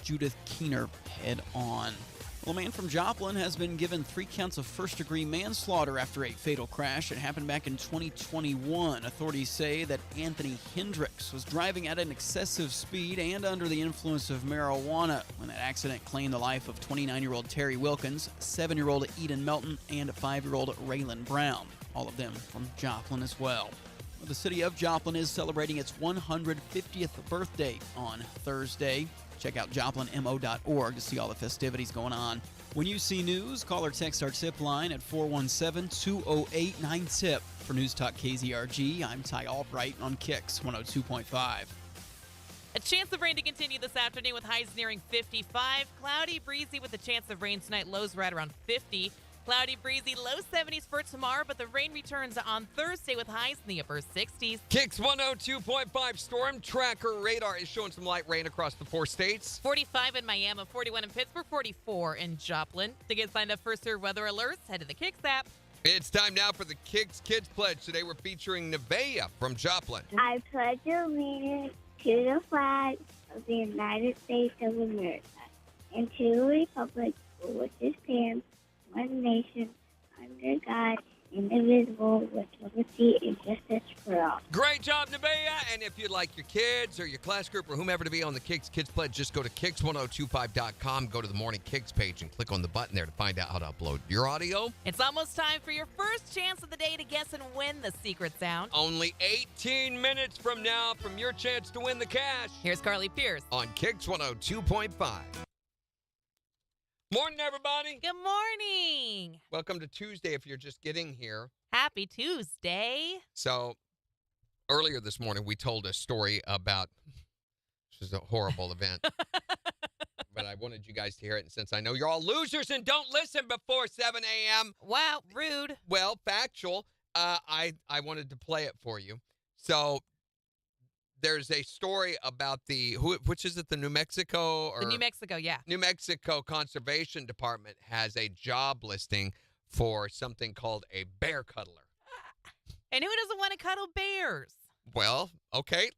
Judith Keener head-on. Well, a man from Joplin has been given 3 counts of first-degree manslaughter after a fatal crash. It happened back in 2021. Authorities say that Anthony Hendricks was driving at an excessive speed and under the influence of marijuana when that accident claimed the life of 29-year-old Terry Wilkins, 7-year-old Eden Melton, and 5-year-old Raylan Brown, all of them from Joplin as well. The city of Joplin is celebrating its 150th birthday on Thursday. Check out joplinmo.org to see all the festivities going on. When you see news, call or text our tip line at 417-208-9TIP. For News Talk KZRG, I'm Ty Albright on KIX 102.5. A chance of rain to continue this afternoon with highs nearing 55. Cloudy, breezy with a chance of rain tonight. Lows right around 50. Cloudy, breezy, low 70s for tomorrow, but the rain returns on Thursday with highs in the upper 60s. KIX 102.5 Storm Tracker radar is showing some light rain across the 4 states. 45 in Miami, 41 in Pittsburgh, 44 in Joplin. To get signed up for Sir Weather Alerts, head to the KIX app. It's time now for the KIX Kids Pledge. Today we're featuring Nevaeh from Joplin. I pledge allegiance to the flag of the United States of America and to the republic for which it stands, one nation, under God, indivisible, with liberty and justice for all. Great job, Nevaeh. And if you'd like your kids or your class group or whomever to be on the KIX Kids Pledge, just go to KIX1025.com, go to the Morning KIX page, and click on the button there to find out how to upload your audio. It's almost time for your first chance of the day to guess and win the secret sound. Only 18 minutes from now from your chance to win the cash. Here's Carly Pierce. On KIX 102.5. Morning, everybody. Good morning. Welcome to Tuesday if you're just getting here. Happy Tuesday. So, earlier this morning, we told a story about, this was a horrible event, but I wanted you guys to hear it. And since I know you're all losers and don't listen before 7 a.m. Wow, rude. Well, factual, I wanted to play it for you. So, there's a story about which is it, the New Mexico? The New Mexico, yeah. New Mexico Conservation Department has a job listing for something called a bear cuddler. And who doesn't want to cuddle bears? Well, okay.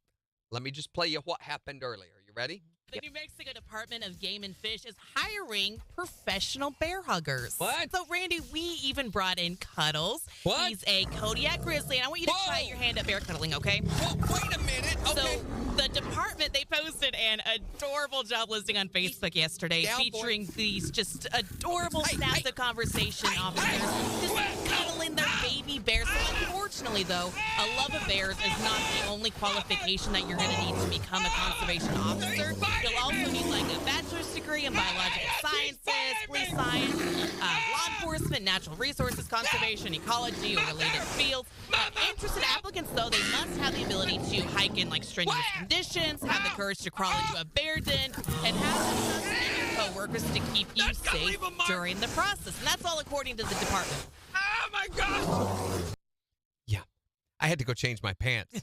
Let me just play you what happened earlier. You ready? The New Mexico Department of Game and Fish is hiring professional bear huggers. What? So, Randy, we even brought in Cuddles. What? He's a Kodiak Grizzly, and I want you to try your hand at bear cuddling, okay? Whoa, wait a minute. Okay. So, the department, they posted an adorable job listing on Facebook yesterday featuring these just adorable snaps of conversation officers just cuddling their baby bears. So, unfortunately, though, a love of bears is not the only qualification that you're going to need to become a conservation officer. You'll also need like a bachelor's degree in biological sciences, police science, law enforcement, natural resources conservation, ecology, or related fields. Interested applicants, though, they must have the ability to hike in like strenuous conditions, have the courage to crawl into a bear den, and have the trust in your coworkers to keep you safe during the process. And that's all according to the department. Oh, my gosh. Yeah. I had to go change my pants.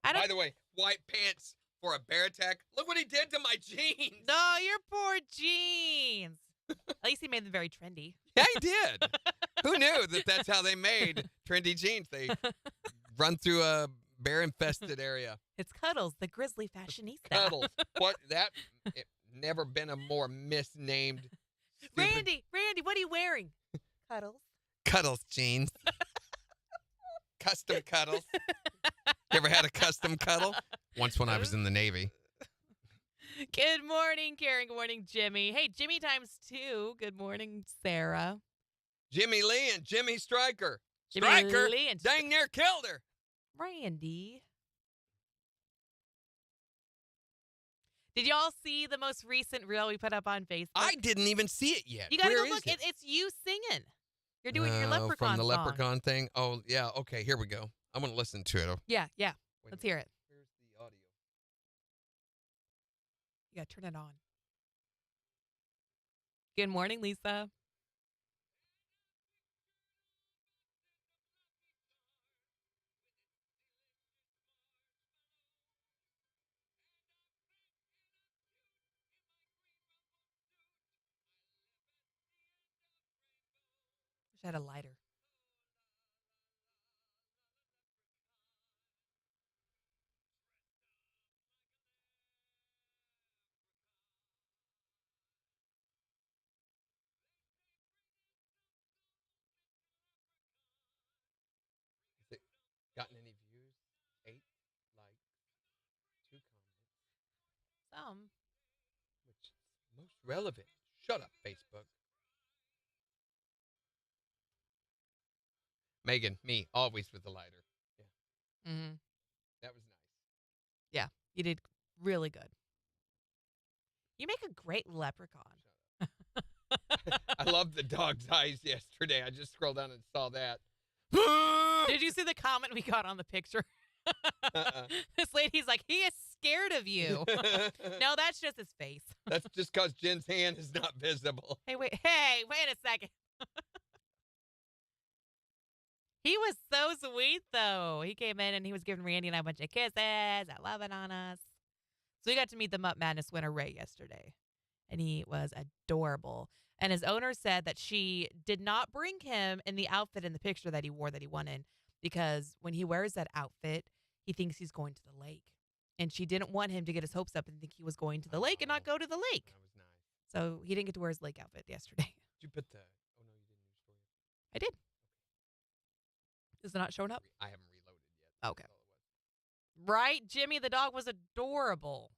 By the way, white pants for a bear attack. Look what he did to my jeans. Oh, your poor jeans. At least he made them very trendy. Yeah, he did. Who knew that that's how they made trendy jeans? They run through a bear-infested area. It's Cuddles, the grizzly fashionista. Cuddles. Never been a more misnamed. Randy, what are you wearing? Cuddles. Cuddles jeans. Custom cuddles. You ever had a custom cuddle? Once when I was in the Navy. Good morning, Karen. Good morning, Jimmy. Hey, Jimmy times 2. Good morning, Sarah. Jimmy Lee and Jimmy Stryker. Jimmy Stryker Lee and dang near killed her. Randy. Did y'all see the most recent reel we put up on Facebook? I didn't even see it yet. You gotta Where go look. is it? It's you singing. You're doing your leprechaun from the song. leprechaun thing. Oh yeah. Okay, here we go. I'm gonna listen to it. Yeah. Wait Let's a hear minute. it. Where's the audio? You gotta turn it on. Good morning, Lisa. Wish I had a lighter. some. Which is most relevant. Shut up, Facebook. Megan, me, always with the lighter. Yeah. Mm-hmm. That was nice. Yeah, you did really good. You make a great leprechaun. I loved the dog's eyes yesterday. I just scrolled down and saw that. Did you see the comment we got on the picture? This lady's like, he is scared of you. No, that's just his face. That's just because Jen's hand is not visible. Hey, wait a second. He was so sweet, though. He came in and he was giving Randy and I a bunch of kisses, loving on us. So we got to meet the Mutt Madness winner, Ray, yesterday. And he was adorable. And his owner said that she did not bring him in the outfit in the picture that he wore that he won in, because when he wears that outfit, he thinks he's going to the lake. And she didn't want him to get his hopes up and think he was going to the lake and not go to the lake. That was nice. So he didn't get to wear his lake outfit yesterday. Did you put the... Oh, no, you didn't use story. I did. Is it not showing up? I haven't reloaded yet. Okay. That's all it was. Right? Jimmy the dog was adorable.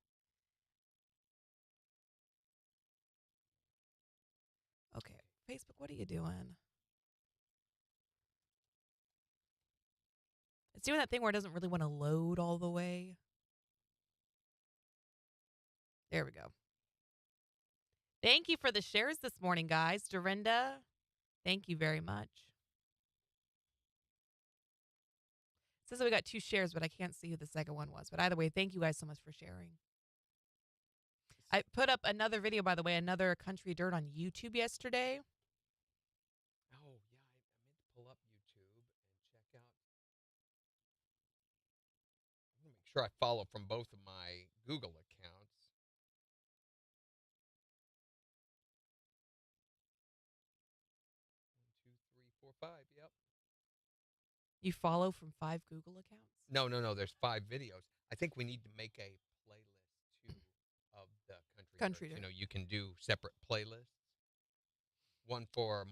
Okay. Facebook, what are you doing? It's doing that thing where it doesn't really want to load all the way. There we go. Thank you for the shares this morning, guys. Dorinda, thank you very much. It says that we got 2 shares, but I can't see who the second one was. But either way, thank you guys so much for sharing. I put up another video, by the way, another Country Dirt on YouTube yesterday. Oh, yeah. I meant to pull up YouTube and check out. I'm going to make sure I follow from both of my Google accounts. 1, 2, 3, 4, 5. Yep. You follow from 5 Google accounts? No. There's 5 videos. I think we need to make a playlist too of the country dirt. Dirt. You know, you can do separate playlists. One for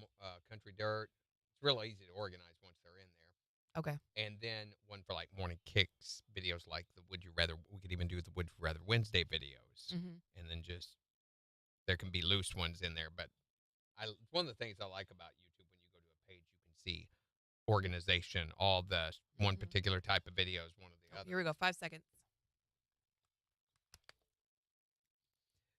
country dirt. It's real easy to organize once they're in there. Okay. And then one for like morning kicks videos, like the Would You Rather. We could even do the Would You Rather Wednesday videos, and then just there can be loose ones in there. But one of the things I like about YouTube, when you go to a page, you can see organization, all the one particular type of videos, one or the other. Here we go. 5 seconds.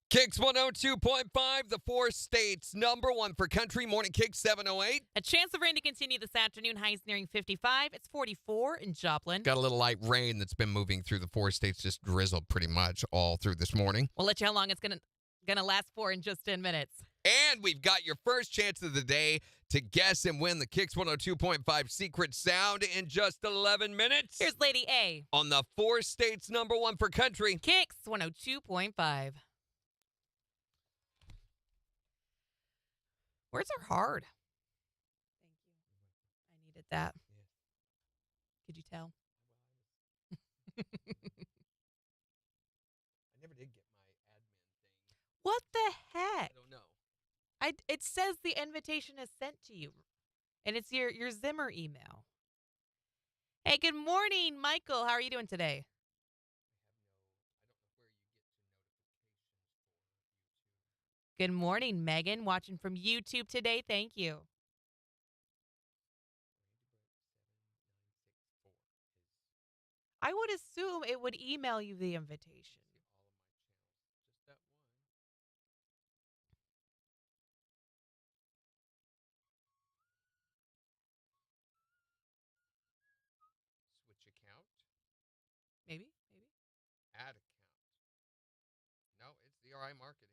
KIX 102.5, the 4 states #1 for country. Morning KIX 708. A chance of rain to continue this afternoon. Highs nearing 55. It's 44 in Joplin. Got a little light rain that's been moving through the 4 states, just drizzled pretty much all through this morning. We'll let you know how long it's gonna last for in just 10 minutes. And we've got your first chance of the day to guess and win the KIX 102.5 secret sound in just 11 minutes. Here's Lady A On the 4 states #1 for country. KIX 102.5. Words are hard. Thank you. I needed that. Yeah. Could you tell? I never did get my admin thing. What the heck? I don't know. It says the invitation is sent to you, and it's your Zimmer email. Hey, good morning, Michael. How are you doing today? Good morning, Megan. Watching from YouTube today. Thank you. I would assume it would email you the invitation. Just that one. Switch account. Maybe. Add account. No, it's the RI marketing.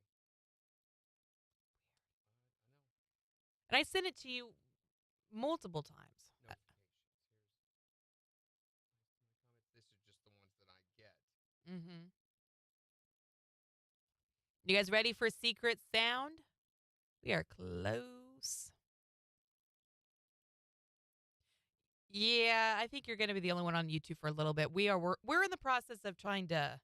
And I sent it to you multiple times. Notifications. This is just the ones that I get. Mm-hmm. You guys ready for secret sound? We are close. Yeah, I think you're going to be the only one on YouTube for a little bit. We're in the process of trying to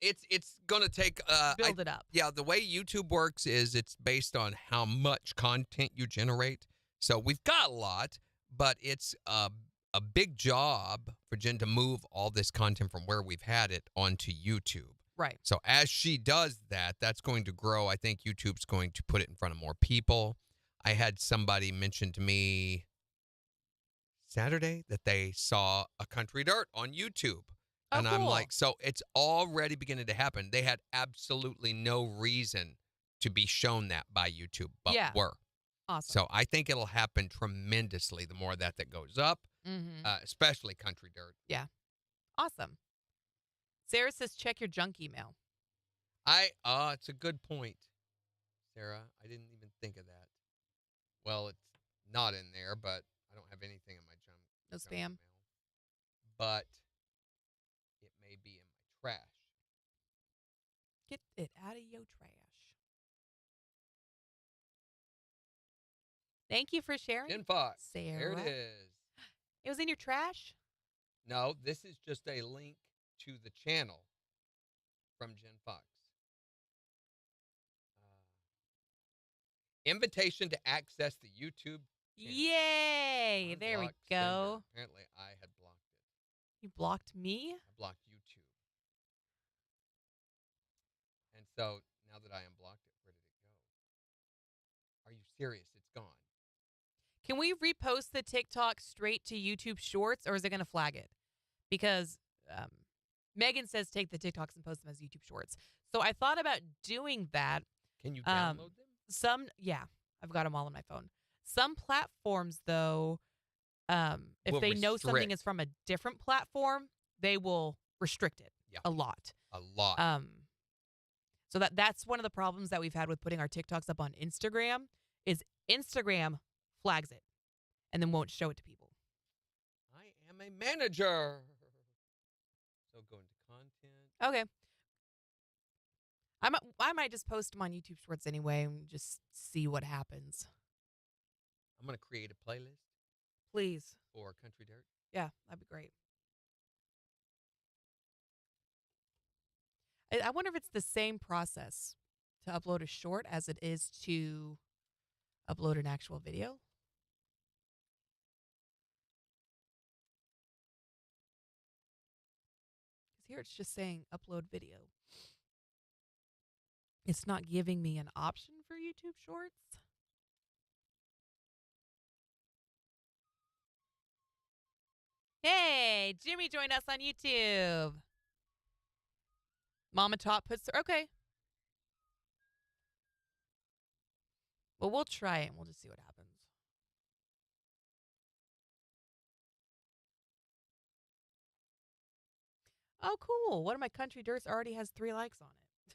It's going to take build it up. Yeah, the way YouTube works is it's based on how much content you generate. So we've got a lot, but it's a big job for Jen to move all this content from where we've had it onto YouTube. Right. So as she does that, that's going to grow. I think YouTube's going to put it in front of more people. I had somebody mention to me Saturday that they saw a Country Dirt on YouTube. Oh, And I'm cool. like, so it's already beginning to happen. They had absolutely no reason to be shown that by YouTube, but Yeah. were. Awesome. So I think it'll happen tremendously the more that goes up, especially Country Dirt. Yeah. Awesome. Sarah says, check your junk email. It's a good point, Sarah. I didn't even think of that. Well, it's not in there, but I don't have anything in my junk. No junk spam. Email. But it may be in my trash. Get it out of your trash. Thank you for sharing, Jen Fox. Sarah. There it is. It was in your trash? No, this is just a link to the channel from Jen Fox. Invitation to access the YouTube channel. Yay! There we Unblock go. sender. Apparently, I had blocked it. You blocked me? I blocked YouTube. And so now that I unblocked it, where did it go? Are you serious? It's gone. Can we repost the TikTok straight to YouTube Shorts, or is it going to flag it? Because Megan says take the TikToks and post them as YouTube Shorts. So I thought about doing that. Can you download them? Yeah, I've got them all on my phone. Some platforms, though, if Will they know something restrict. is from a different platform, they will restrict it a lot. A lot. So that's one of the problems that we've had with putting our TikToks up on Instagram is Instagram flags it and then won't show it to people. I am a manager. So go into content. Okay. I might just post them on YouTube Shorts anyway and just see what happens. I'm going to create a playlist Please. for Country Dirt. Yeah, that'd be great. I wonder if it's the same process to upload a short as it is to upload an actual video. Because here it's just saying upload video. It's not giving me an option for YouTube Shorts. Hey, Jimmy joined us on YouTube. Mama Top puts her, okay. Well, we'll try it and we'll just see what happens. Oh, cool. One of my Country Dirts already has 3 likes on it.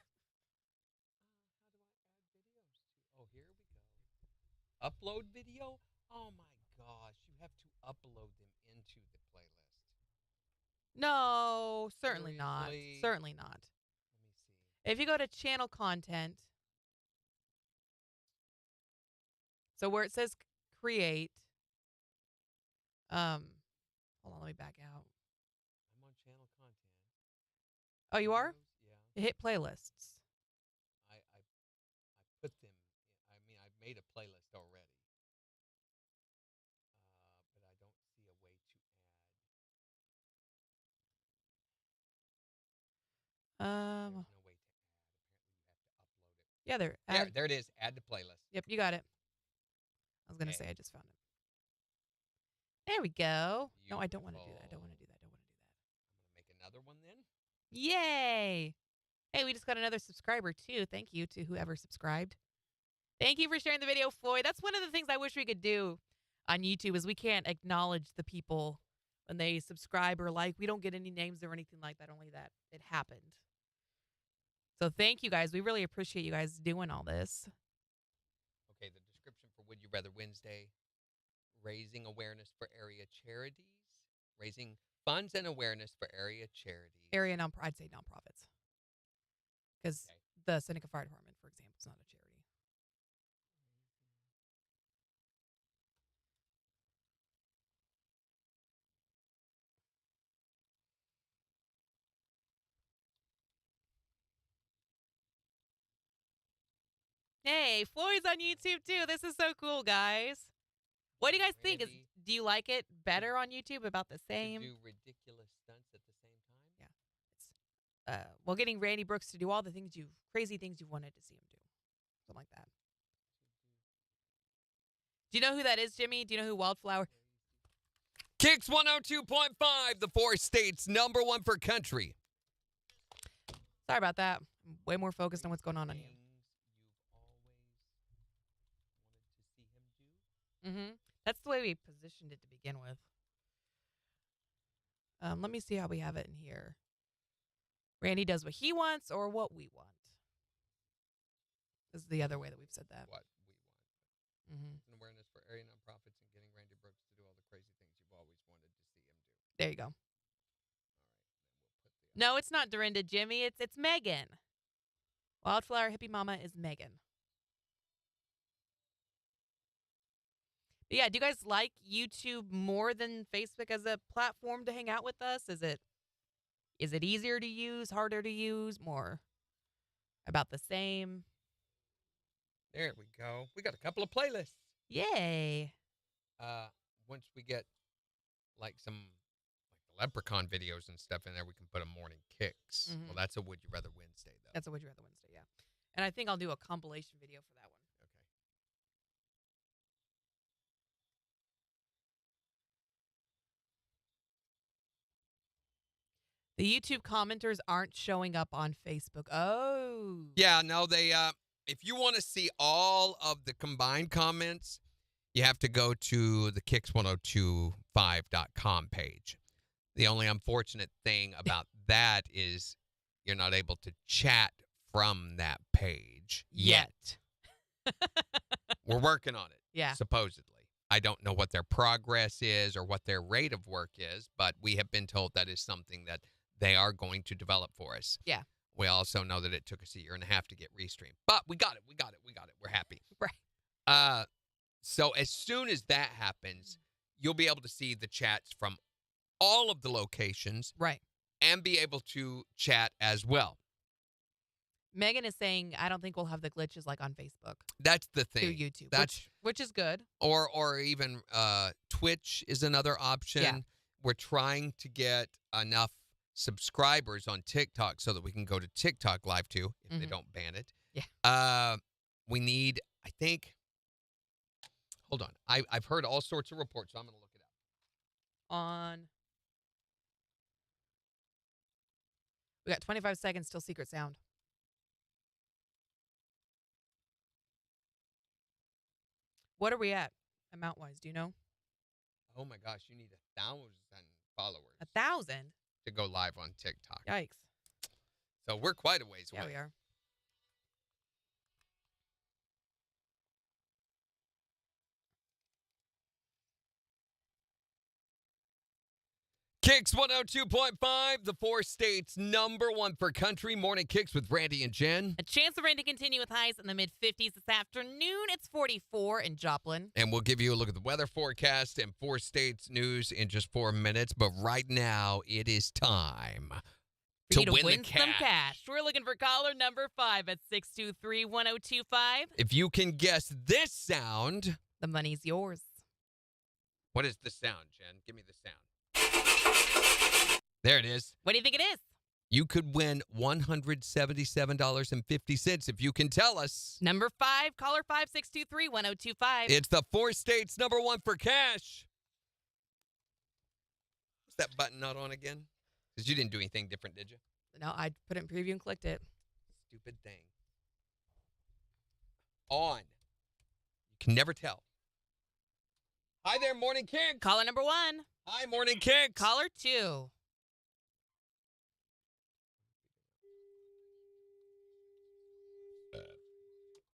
How do I add videos to? Oh, here we go. Upload video? Oh my gosh, you have to upload them into the playlist. No, certainly not. Seriously? Certainly not. Let me see. If you go to channel content, so where it says create, hold on, let me back out. I'm on channel content. Oh, you are? Videos? Yeah. Hit playlists. I put them. I mean, I've made a playlist already. But I don't see a way to add. There's no way to add. Apparently, you have to upload it. Yeah, There it is. Add to playlist. Yep, you got it. I was gonna say I just found it. There we go. No, I don't want to do that. I don't want to do that. I'm gonna make another one then. Yay! Hey, we just got another subscriber too. Thank you to whoever subscribed. Thank you for sharing the video, Floyd. That's one of the things I wish we could do on YouTube is we can't acknowledge the people when they subscribe or like. We don't get any names or anything like that, only that it happened. So thank you guys. We really appreciate you guys doing all this. Okay, the description for Would You Rather Wednesday, raising awareness for area charities, raising funds and awareness for area charities. I'd say nonprofits. Because the Seneca Fire Department, for example, is not a charity. Hey, Floyd's on YouTube too. This is so cool, guys. What do you guys think? Do you like it better on YouTube? About the same? To do ridiculous stunts at the same time? Yeah. getting Randy Brooks to do all the crazy things you wanted to see him do. Something like that. Do you know who that is, Jimmy? Do you know who Wildflower? KIX 102.5, the 4 states #1 for country. Sorry about that. I'm way more focused on what's going on here. That's the way we positioned it to begin with. Let me see how we have it in here. Randy does what he wants or what we want. This is the other way that we've said that. What we want. An awareness for area nonprofits and getting Randy Brooks to do all the crazy things you've always wanted to see him do. There you go. No, it's not Dorinda, Jimmy. It's Megan. Wildflower Hippie Mama is Megan. But yeah, do you guys like YouTube more than Facebook as a platform to hang out with us? Is it easier to use, harder to use, more about the same? There we go. We got a couple of playlists. Yay. Once we get like some leprechaun videos and stuff in there, we can put a morning kicks. Well, that's a Would You Rather Wednesday, though. That's a Would You Rather Wednesday, yeah. And I think I'll do a compilation video for that one. The YouTube commenters aren't showing up on Facebook. Oh. Yeah, no, they if you want to see all of the combined comments, you have to go to the KIX1025.com page. The only unfortunate thing about that is you're not able to chat from that page yet. We're working on it. Yeah. Supposedly. I don't know what their progress is or what their rate of work is, but we have been told that is something that they are going to develop for us. Yeah. We also know that it took us a year and a half to get restreamed. But we got it. We're happy. Right. So as soon as that happens, you'll be able to see the chats from all of the locations. Right. And be able to chat as well. Megan is saying, I don't think we'll have the glitches like on Facebook. That's the thing. Through YouTube. Which is good. Or even Twitch is another option. Yeah. We're trying to get enough subscribers on TikTok so that we can go to TikTok live too, if they don't ban it. Yeah. We need, I think, hold on. I've heard all sorts of reports, so I'm going to look it up. We got 25 seconds till secret sound. What are we at amount-wise? Do you know? Oh my gosh, you need 1,000 followers. 1,000? To go live on TikTok. Yikes. So we're quite a ways away. Yeah, we are. KIX 102.5, the 4 states #1 for country. Morning Kicks with Randy and Jen. A chance of rain to continue with highs in the mid-50s this afternoon. It's 44 in Joplin. And we'll give you a look at the weather forecast and 4 states news in just 4 minutes. But right now, it is time for you to win some cash. We're looking for caller number 5 at 623-1025. If you can guess this sound, the money's yours. What is the sound, Jen? Give me the sound. There it is. What do you think it is? You could win $177.50 if you can tell us. Number 5, caller 5-623-1025. It's the 4 states #1 for cash. Was that button not on again? Because you didn't do anything different, did you? No, I put it in preview and clicked it. Stupid thing. On. You can never tell. Hi there, Morning Kicks. Caller number 1. Hi, Morning Kicks. Caller 2.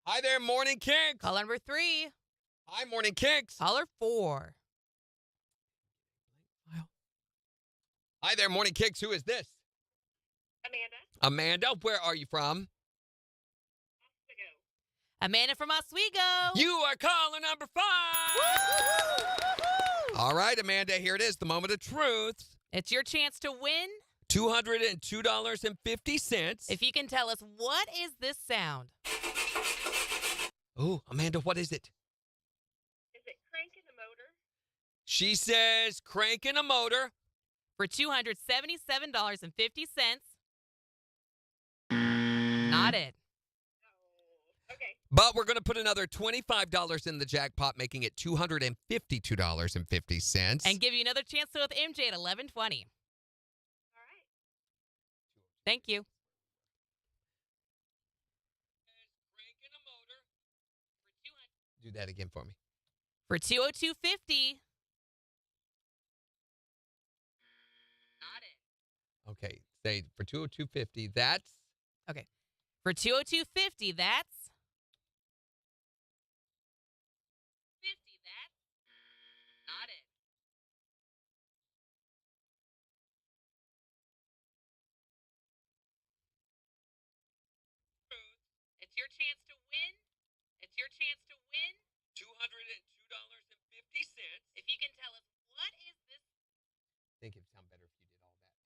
Hi there, Morning Kicks. Caller number 3. Hi, Morning Kicks. Caller 4. Hi there, Morning Kicks. Who is this? Amanda, where are you from? Oswego. Amanda from Oswego. You are caller number 5. Woo! All right, Amanda, here it is, the moment of truth. It's your chance to win $202.50. if you can tell us, what is this sound? Oh, Amanda, what is it? Is it cranking a motor? She says cranking a motor. For $277.50. Not it. Okay. But we're going to put another $25 in the jackpot, making it $252.50. And give you another chance to with MJ at 11:20. All right. Thank you. Do that again for me. For 202.50. Not it. Okay, say for 202.50, that's Okay. For 202.50, that's 50. That's not it. It's your chance to win. It's your chance to win $202.50. if you can tell us what is this. I think it'd sound better if you did all that too.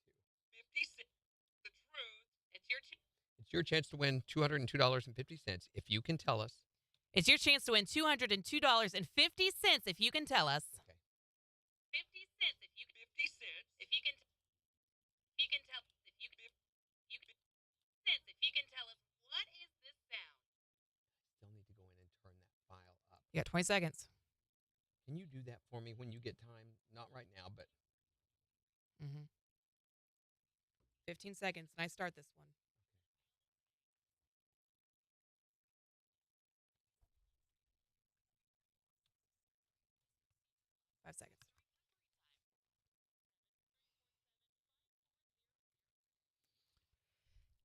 50 cents. The truth. It's your It's your chance to win $202.50 if you can tell us. It's your chance to win $202.50 if you can tell us. Okay. 50 cents if you can. 50 cents. If you can. You can tell. If you can. You can. Cents if you can tell us what is this sound. Still need to go in and turn that file up. You got 20 seconds. Can you do that for me when you get time? Not right now, but 15 seconds, and I start this one. Five seconds.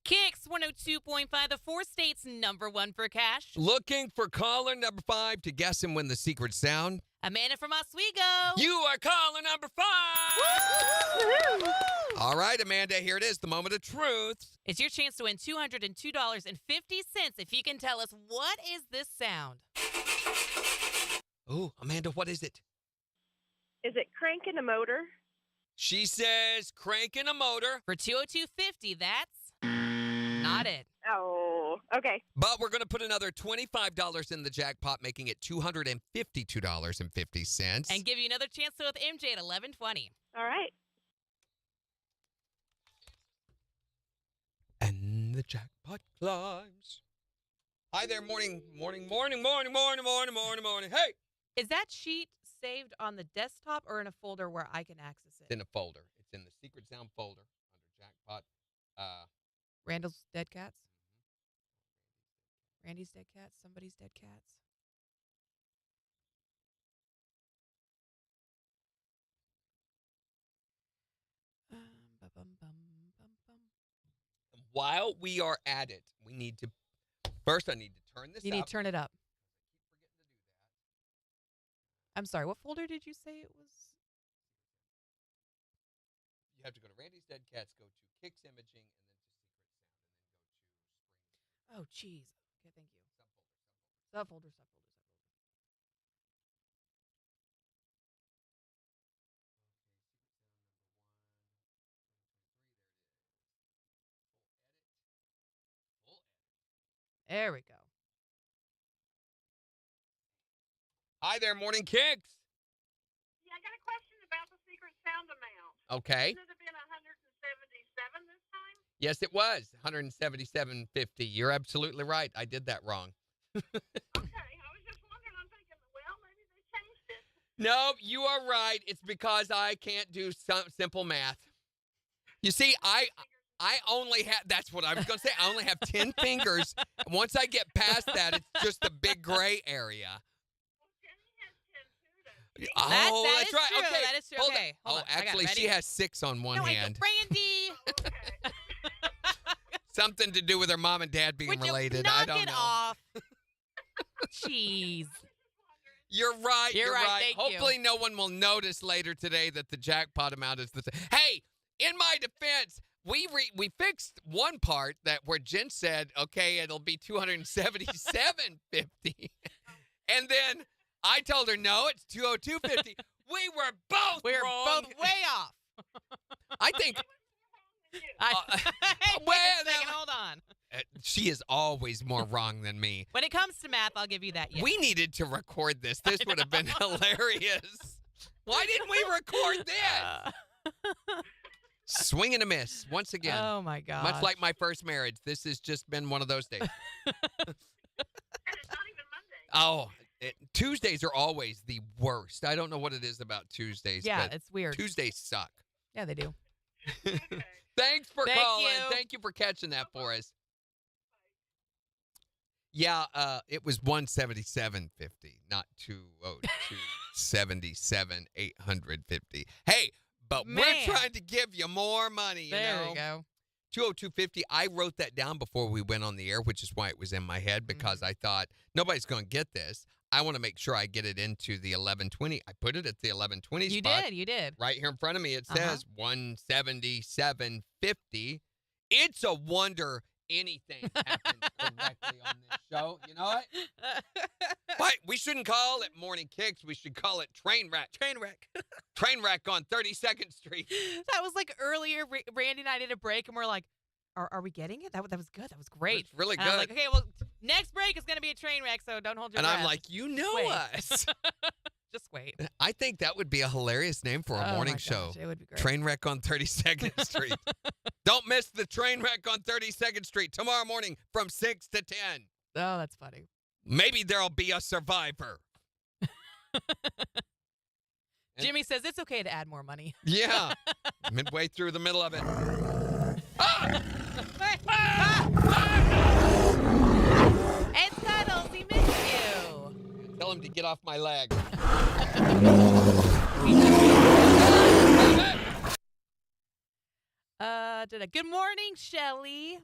KIX 102.5, the 4 states #1 for cash. looking for caller number 5 to guess and win the secret sound. Amanda from Oswego. You are caller number 5. All right, Amanda, here it is, the moment of truth. It's your chance to win $202.50 if you can tell us what is this sound. Oh, Amanda, what is it? Is it cranking a motor? She says cranking a motor, For $202.50, that's not it. Oh, okay. but we're going to put another $25 in the jackpot, making it $252.50. And give you another chance to with MJ at 11:20. All right. And the jackpot climbs. Hi there, morning. Hey! Is that sheet saved on the desktop or in a folder where I can access It's it? in a folder. It's in the secret sound folder under jackpot. Randall's dead cats? Randy's dead cats? Somebody's dead cats? While we are at it, we need to. First, I need to turn this You up. need to turn it up. I keep forgetting to do that. I'm sorry, what folder did you say it was? You have to go to Randy's Dead Cats, go to KIX Imaging, and then to Secret Sound, and then go to Spring. Oh, jeez. Okay, thank you. Subfolder. There we go. Hi there, Morning Kicks. Yeah, I got a question about the secret sound amount. Okay. Should it have been 177 this time? Yes, it was 177.50. You're absolutely right. I did that wrong. Okay, I was just wondering. I'm thinking, well, maybe they changed it. No, you are right. It's because I can't do simple math. You see, I only have, that's what I was going to say. I only have 10 fingers. Once I get past that, it's just a big gray area. Well, Jenny has 10 too, Oh, That that's is right. true. Okay. That is true. Hold Okay, on. hold on. I got it. Actually, Ready? she has 6 on one No, hand. Randy! Okay. Something to do with her mom and dad being Would you related. knock I don't it know. off? Jeez. You're right. You're right. Thank you. Hopefully, no one will notice later today that the jackpot amount is the same. Hey, in my defense, we fixed one part that where Jen said, "Okay, it'll be $277.50," and then I told her, "No, it's $202.50." We were both We're wrong. both way off. I think Hey, well, wait a second, now- hold on. she is always more wrong than me. When it comes to math, I'll give you that. Yes. We needed to record this. This would have been hilarious. Why didn't we record this? Swing and a miss once again. Oh, my gosh. Much like my first marriage, this has just been one of those days. And it's not even Monday. Oh, Tuesdays are always the worst. I don't know what it is about Tuesdays. Yeah, but it's weird. Tuesdays suck. Yeah, they do. Thanks for Thank calling. you. Thank you for catching that for us. Yeah, it was 177.50, not 202.77.850. Hey, but Man. we're trying to give you more money, you There know. we go. 202.50. I wrote that down before we went on the air, which is why it was in my head, because I thought nobody's going to get this. I want to make sure I get it into the 1120. I put it at the 1120 spot. You did. Right here in front of me, it says 177.50. It's a wonder anything happens correctly on this show. You know what? What? We shouldn't call it Morning Kicks. We should call it Train Wreck. Train wreck. Train Wreck on 32nd Street. That was like earlier. Randy and I did a break, and we're like, "Are we getting it? That was good. That was great. It's really And good. I'm like, okay, well, next break is gonna be a train wreck, so don't hold your And breath. I'm like, you know Wait. us. just wait. I think that would be a hilarious name for a Oh morning my show. gosh, it would be great. Train Wreck on 32nd Street. Don't miss the Train Wreck on 32nd Street tomorrow morning from 6 to 10. Oh, that's funny. Maybe there'll be a survivor. Jimmy says it's okay to add more money. Yeah. Midway through the middle of it. And Cuddles, he missed you. Tell him to get off my leg. Good morning, Shelly.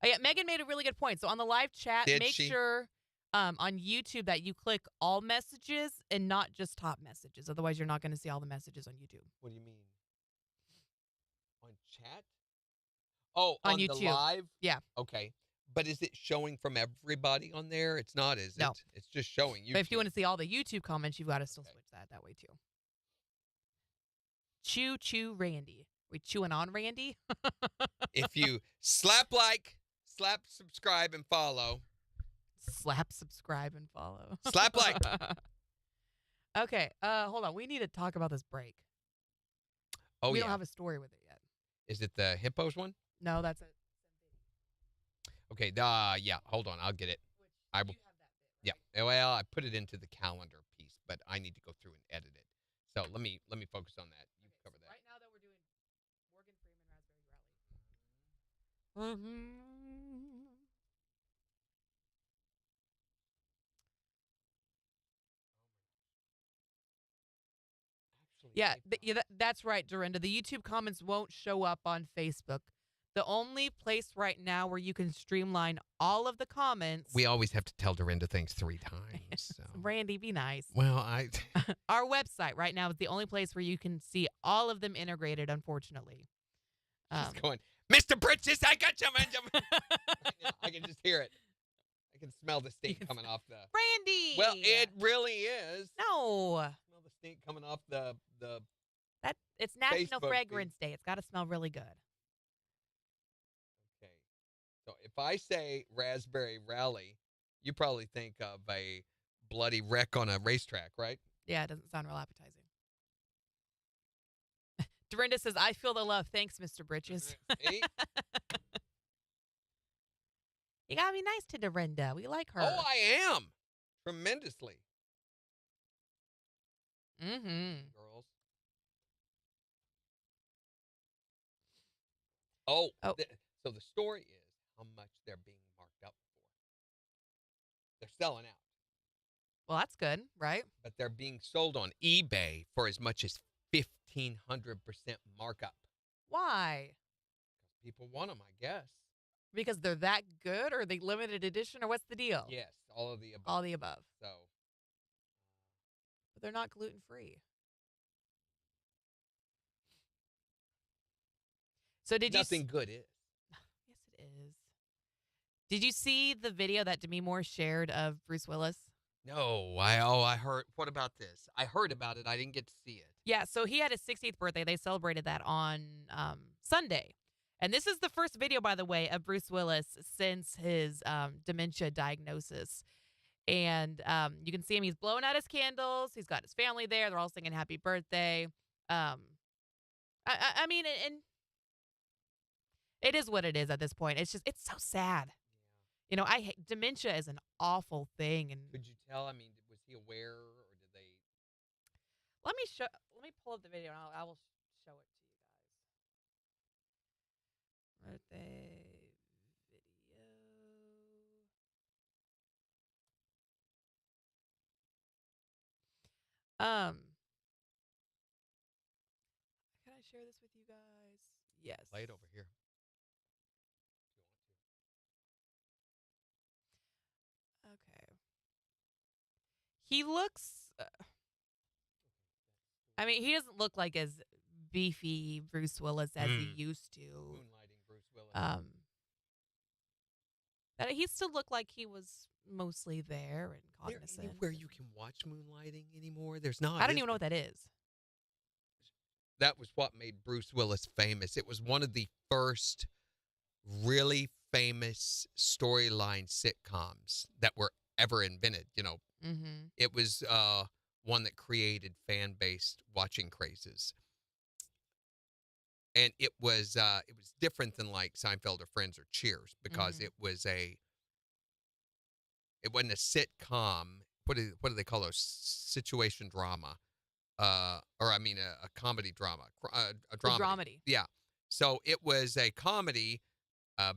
Oh, yeah, Megan made a really good point. So on the live chat, Did make she? sure on YouTube that you click all messages and not just top messages. Otherwise, you're not going to see all the messages on YouTube. What do you mean? On chat? Oh, On on the YouTube. live? Yeah. Okay. But is it showing from everybody on there? It's not, is No. it? It's just showing you. But if you want to see all the YouTube comments, you've got to still switch that way too. Chew Randy. We chewing on Randy? If you slap like, slap subscribe, and follow. Slap, subscribe, and follow. Slap like. Okay, hold on. We need to talk about this break. Oh, we yeah. don't have a story with it yet. Is it the hippos one? No, that's it. Okay. Yeah. Hold on. I'll get it. I will. Yeah. Well, I put it into the calendar piece, but I need to go through and edit it. So let me focus on that. You cover that. Right now, though, we're doing Morgan Freeman Raspberry Rally. Yeah, that's right, Dorinda. The YouTube comments won't show up on Facebook. The only place right now where you can streamline all of the comments. We always have to tell Dorinda things 3 times. So. Randy, be nice. Well, Our website right now is the only place where you can see all of them integrated, unfortunately. She's going, Mr. Britches, I got you, man. I can just hear it. I can smell the stink coming off the. Randy! Well, it really is. No. Smell the stink coming off the. It's National Facebook Fragrance Day. It's got to smell really good. Okay. So if I say Raspberry Rally, you probably think of a bloody wreck on a racetrack, right? Yeah, it doesn't sound real appetizing. Dorinda says, I feel the love. Thanks, Mr. Britches. See? You gotta be nice to Dorinda. We like her. Oh, I am. Tremendously. Mm-hmm. Girls. Oh. Oh. So the story is how much they're being marked up for. They're selling out. Well, that's good, right? But they're being sold on eBay for as much as 1,500% markup. Why? People want them, I guess. Because they're that good, or the limited edition, or what's the deal? Yes, all of the above. All the above. So, But they're not gluten-free. So did nothing good is. Yes, it is. Did you see the video that Demi Moore shared of Bruce Willis? No, I heard. What about this? I heard about it. I didn't get to see it. Yeah, so he had his 60th birthday. They celebrated that on Sunday. And this is the first video, by the way, of Bruce Willis since his dementia diagnosis. And you can see him. He's blowing out his candles. He's got his family there. They're all singing happy birthday. I mean, and it is what it is at this point. It's so sad. You know, dementia is an awful thing, and Could you tell? I mean, was he aware, or did they? let me pull up the video, and I will show it to you guys. Birthday video. Can I share this with you guys? Yes. Play it over here. Okay. He looks. I mean, he doesn't look like as beefy Bruce Willis as he used to. Moonlighting Bruce Willis. But he still looked like he was mostly there and Is there cognizant. anywhere you can watch Moonlighting anymore? There's not. I don't even know what that is. That was what made Bruce Willis famous. It was one of the first really famous storyline sitcoms that were ever invented. You know, Mm-hmm. it was one that created fan-based watching crazes, and it was different than like Seinfeld or Friends or Cheers because Mhm. it wasn't a sitcom. What do they call those? Situation drama, or I mean a comedy drama, a dramedy. Dramedy. Yeah. So it was a comedy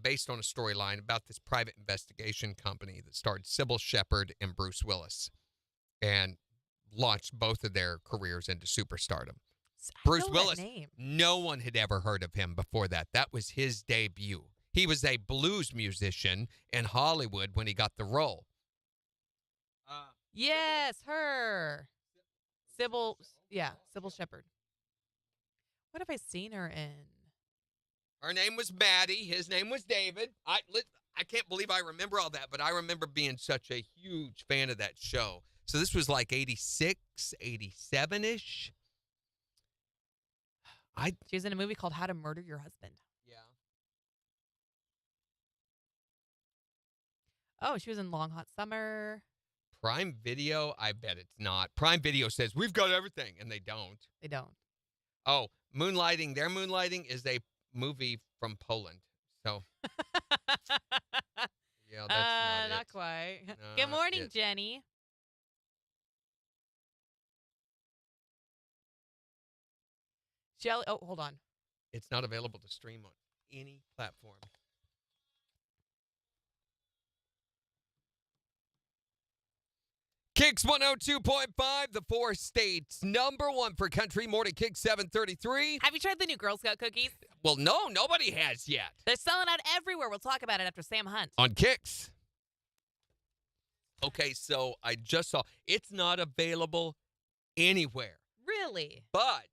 based on a storyline about this private investigation company that starred Sybil Shepherd and Bruce Willis, and launched both of their careers into superstardom. Bruce Willis, Name. no one had ever heard of him before that. That was his debut. He was a blues musician in Hollywood when he got the role. Yes, her. Sybil. Yeah, Sybil Shepherd. What have I seen her in? Her name was Maddie. His name was David. I can't believe I remember all that, but I remember being such a huge fan of that show. So this was like 86, 87-ish. She was in a movie called How to Murder Your Husband. Yeah. Oh, she was in Long Hot Summer. Prime Video, I bet it's not. Prime Video says, we've got everything, and they don't. They don't. Oh, Moonlighting. Their Moonlighting is a movie from Poland. So, yeah, that's not it. quite. Good Not morning, it. Jenny. Jelly. Oh, hold on. It's not available to stream on any platform. KIX 102.5, the 4 states #1 for country. More to KIX 733. Have you tried the new Girl Scout cookies? Well, no, nobody has yet. They're selling out everywhere. We'll talk about it after Sam Hunt. On KIX. Okay, so I just saw it's not available anywhere. Really? But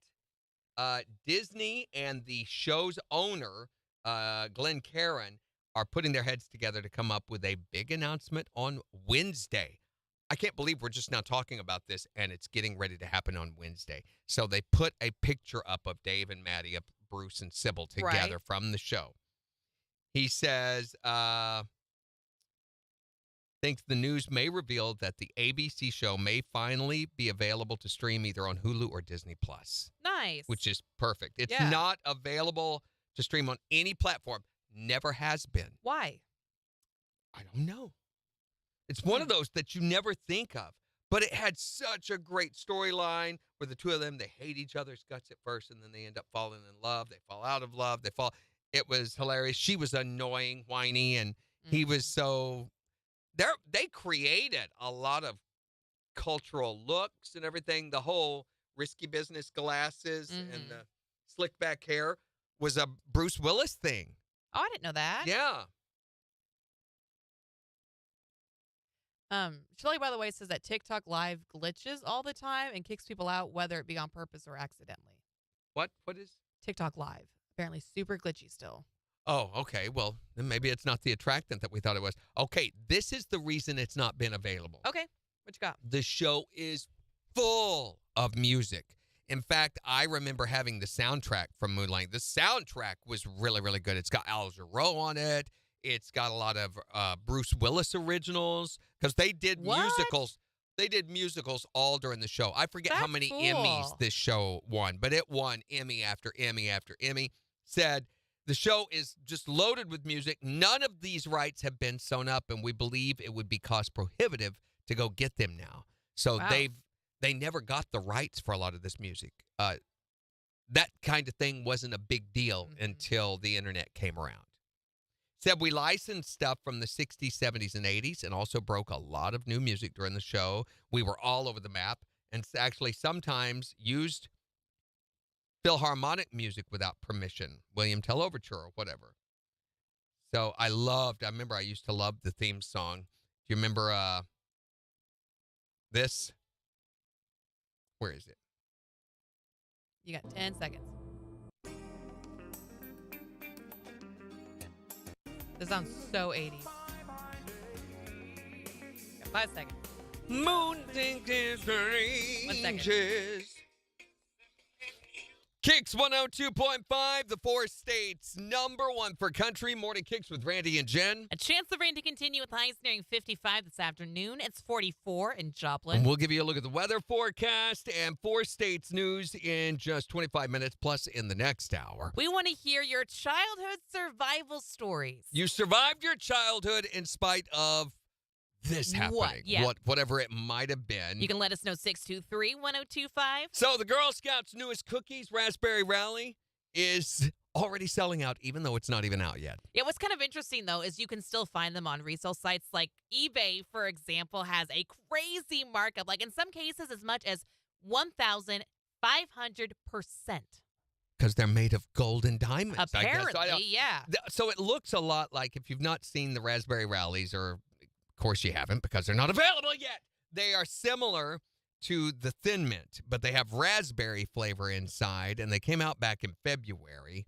Disney and the show's owner, Glenn Caron, are putting their heads together to come up with a big announcement on Wednesday. I can't believe we're just now talking about this, and it's getting ready to happen on Wednesday. So they put a picture up of Dave and Maddie, of Bruce and Sybil together from the show. He says, thinks the news may reveal that the ABC show may finally be available to stream either on Hulu or Disney Plus. Nice. Which is perfect. It's Yeah. not available to stream on any platform. Never has been. Why? I don't know. It's one of those that you never think of. But it had such a great storyline where the two of them, they hate each other's guts at first, and then they end up falling in love. They fall out of love. It was hilarious. She was annoying, whiny, and he was so... They created a lot of cultural looks and everything. The whole risky business glasses and the slick back hair was a Bruce Willis thing. Oh, I didn't know that. Yeah. Shirley, by the way, says that TikTok live glitches all the time and kicks people out, whether it be on purpose or accidentally. What is? TikTok live. Apparently super glitchy still. Oh, okay. Well, then maybe it's not the attractant that we thought it was. Okay, this is the reason it's not been available. Okay. What you got? The show is full of music. In fact, I remember having the soundtrack from Moonlight. The soundtrack was really, really good. It's got Al Jarreau on it. It's got a lot of Bruce Willis originals because they did musicals They did musicals all during the show. I forget how That's many cool. Emmys this show won, but it won Emmy after Emmy after Emmy. Said the show is just loaded with music. None of these rights have been sewn up, and we believe it would be cost prohibitive to go get them now. So Wow. they never got the rights for a lot of this music. That kind of thing wasn't a big deal until the internet came around. Said we licensed stuff from the 60s, 70s, and 80s and also broke a lot of new music during the show. We were all over the map and actually sometimes used Philharmonic music without permission, William Tell Overture or whatever. So I remember I used to love the theme song. Do you remember this? Where is it? You got 10 seconds. This sounds so 80s. Got 5 seconds. Moon thinks 1 second. KIX 102.5, the four states #1 for country. Morning KIX with Randy and Jen. A chance of rain to continue with highs nearing 55 this afternoon. It's 44 in Joplin. And we'll give you a look at the weather forecast and four states news in just 25 minutes, plus in the next hour. We want to hear your childhood survival stories. You survived your childhood in spite of this happening. Yeah. Whatever it might have been. You can let us know 623-1025. So the Girl Scouts' newest cookies, Raspberry Rally, is already selling out, even though it's not even out yet. Yeah, what's kind of interesting, though, is you can still find them on resale sites like eBay, for example, has a crazy markup, like in some cases as much as 1,500%. Because they're made of gold and diamonds, Apparently, I guess. yeah. So it looks a lot like, if you've not seen the Raspberry Rallies, or of course you haven't because they're not available yet, they are similar to the Thin Mint, but they have raspberry flavor inside, and they came out back in February,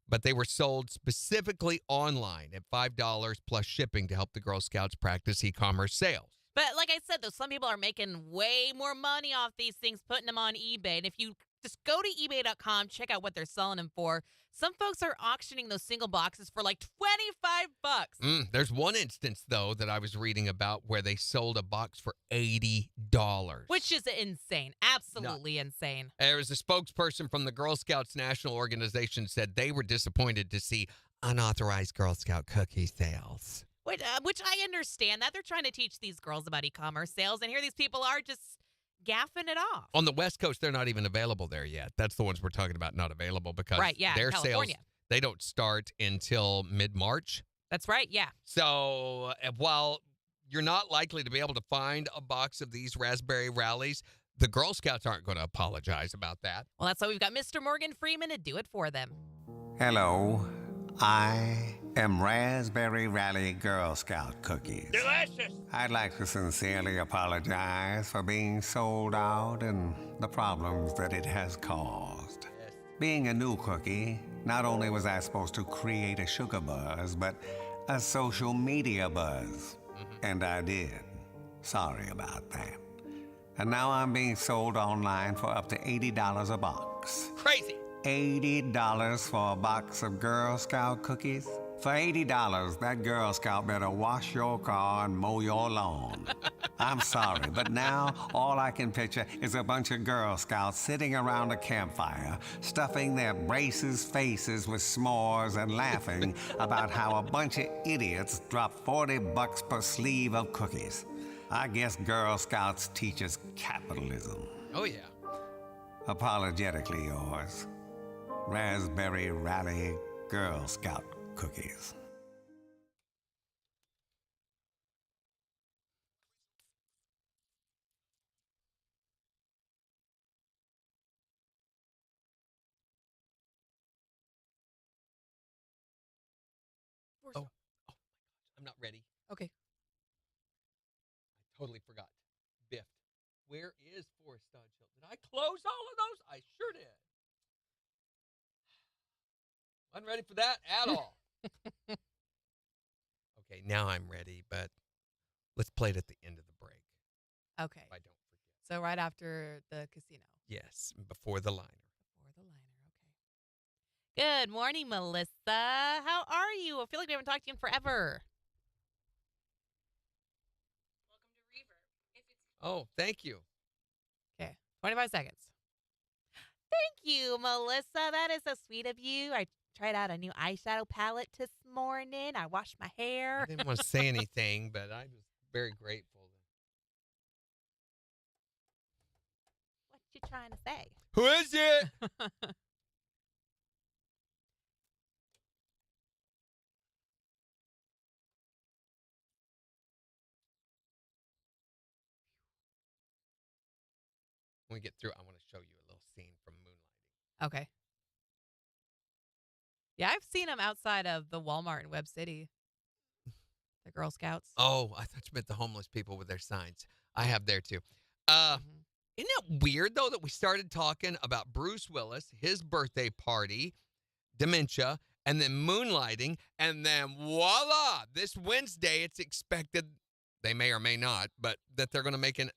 but they were sold specifically online at $5 plus shipping to help the Girl Scouts practice e-commerce sales. But like I said, though, some people are making way more money off these things, putting them on eBay. And if you just go to ebay.com, check out what they're selling them for. Some folks are auctioning those single boxes for like $25. There's one instance, though, that I was reading about where they sold a box for $80. Which is insane. Absolutely insane. There was a spokesperson from the Girl Scouts National Organization said they were disappointed to see unauthorized Girl Scout cookie sales. Which I understand that. They're trying to teach these girls about e-commerce sales, and here these people are just gaffing it off. On the West Coast, they're not even available there yet. That's the ones we're talking about not available because their California. sales, they don't start until mid-March. That's right, yeah. So while you're not likely to be able to find a box of these Raspberry Rallies, the Girl Scouts aren't going to apologize about that. Well, that's why we've got Mr. Morgan Freeman to do it for them. Hello, I am Raspberry Rally Girl Scout cookies. Delicious! I'd like to sincerely apologize for being sold out and the problems that it has caused. Being a new cookie, not only was I supposed to create a sugar buzz, but a social media buzz. And I did. Sorry about that. And now I'm being sold online for up to $80 a box. Crazy! $80 for a box of Girl Scout cookies? For $80, that Girl Scout better wash your car and mow your lawn. I'm sorry, but now all I can picture is a bunch of Girl Scouts sitting around a campfire, stuffing their braces' faces with s'mores and laughing about how a bunch of idiots drop $40 per sleeve of cookies. I guess Girl Scouts teach us capitalism. Oh, yeah. Apologetically yours, Raspberry Rally Girl Scout cookies. Oh, I'm not ready. Okay. I totally forgot. Biffed. Where is Forest Dodge Hill? Did I close all of those? I sure did. Wasn't ready for that at all. Okay, now I'm ready, but let's play it at the end of the break. Okay. If I don't forget. So right after the casino. Yes, before the liner. Before the liner, okay. Good morning, Melissa. How are you? I feel like we haven't talked to you in forever. Oh, thank you. Okay, 25 seconds. Thank you, Melissa. That is so sweet of you. I tried out a new eyeshadow palette this morning. I washed my hair. I didn't want to say anything, but I was very grateful. What you trying to say? Who is it? When we get through, I want to show you a little scene from Moonlighting. Okay. Yeah, I've seen them outside of the Walmart in Webb City. The Girl Scouts. Oh, I thought you meant the homeless people with their signs. I have there too. Mhm. Isn't it weird, though, that we started talking about Bruce Willis, his birthday party, dementia, and then moonlighting, and then voila, this Wednesday it's expected, they may or may not, but that they're going to make an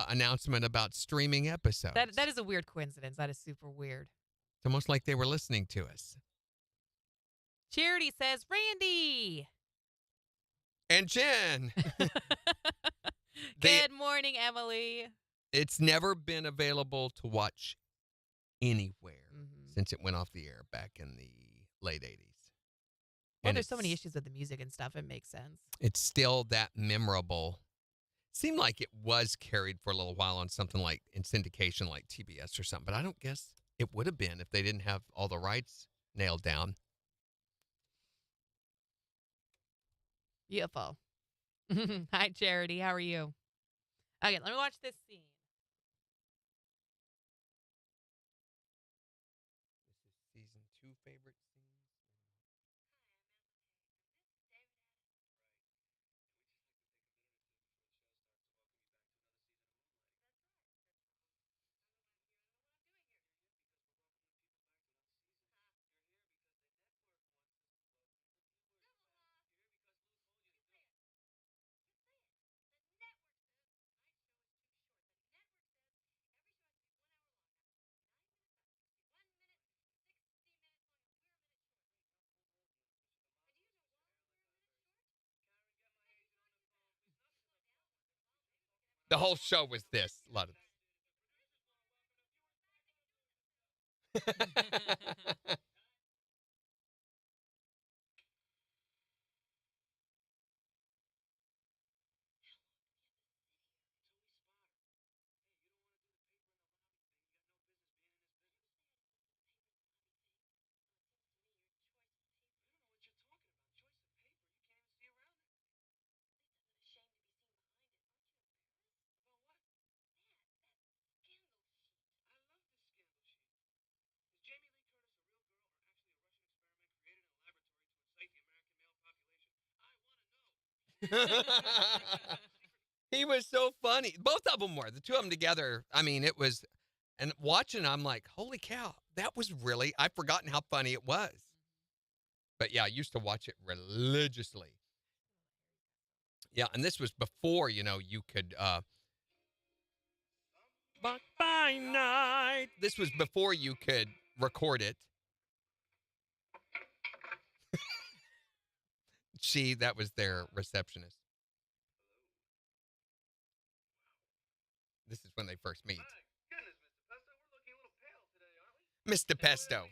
announcement about streaming episodes. That is a weird coincidence. That is super weird. It's almost like they were listening to us. Charity says, Randy. And Jen. Good morning, Emily. It's never been available to watch anywhere since it went off the air back in the late 80s. Well, And there's so many issues with the music and stuff. It makes sense. It's still that memorable. Seemed like it was carried for a little while on something like in syndication like TBS or something, but I don't guess it would have been if they didn't have all the rights nailed down. Beautiful. Hi, Charity. How are you? Okay, let me watch this scene. This is season 2 favorite scenes. The whole show was this. A lot of. He was so funny. Both of them were. The two of them together. I mean, it was, and watching, I'm like, holy cow, that was really, I've forgotten how funny it was. But yeah, I used to watch it religiously. Yeah, and this was before, you could, but by night. This was before you could record it. That was their receptionist. This is when they first meet. Mr. Pesto.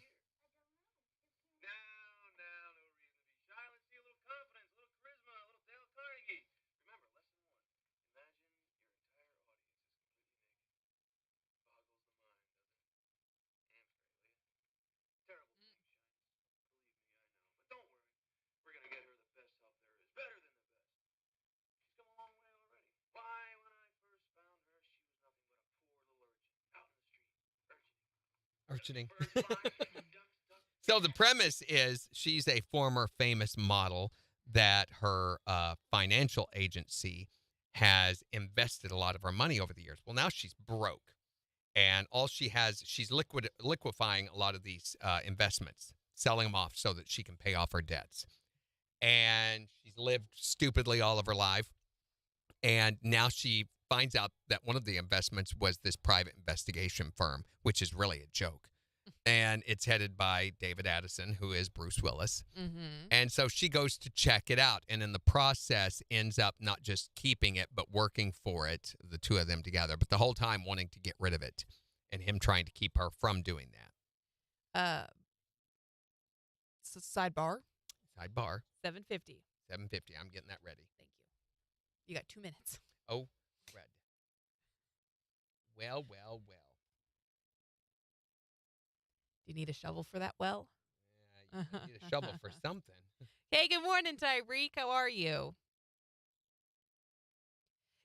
Urchining. So the premise is she's a former famous model that her financial agency has invested a lot of her money over the years. Well, now she's broke. And all she has, she's liquefying a lot of these investments, selling them off so that she can pay off her debts. And she's lived stupidly all of her life. And now she finds out that one of the investments was this private investigation firm, which is really a joke. and it's headed by David Addison, who is Bruce Willis. Mm-hmm. And so she goes to check it out, and in the process ends up not just keeping it, but working for it, the two of them together, but the whole time wanting to get rid of it, and him trying to keep her from doing that. So sidebar. Sidebar. 7:50. 7:50. I'm getting that ready. Thank you. You got 2 minutes. Oh, Red. Well. Do you need a shovel for that well? You need a shovel for something. Hey, good morning, Tyreek. How are you?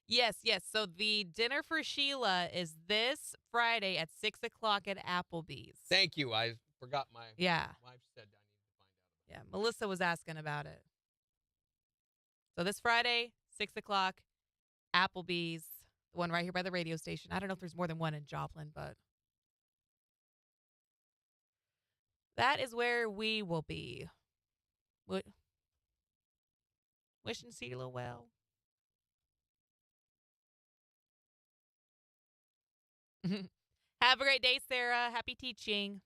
Yes. So the dinner for Sheila is this Friday at 6 o'clock at Applebee's. Thank you. I forgot my Yeah. wife said I need to find out. Yeah, Melissa was asking about it. So this Friday, 6 o'clock, Applebee's, the one right here by the radio station. I don't know if there's more than one in Joplin, but that is where we will be. Wishing Sheila well. Have a great day, Sarah. Happy teaching.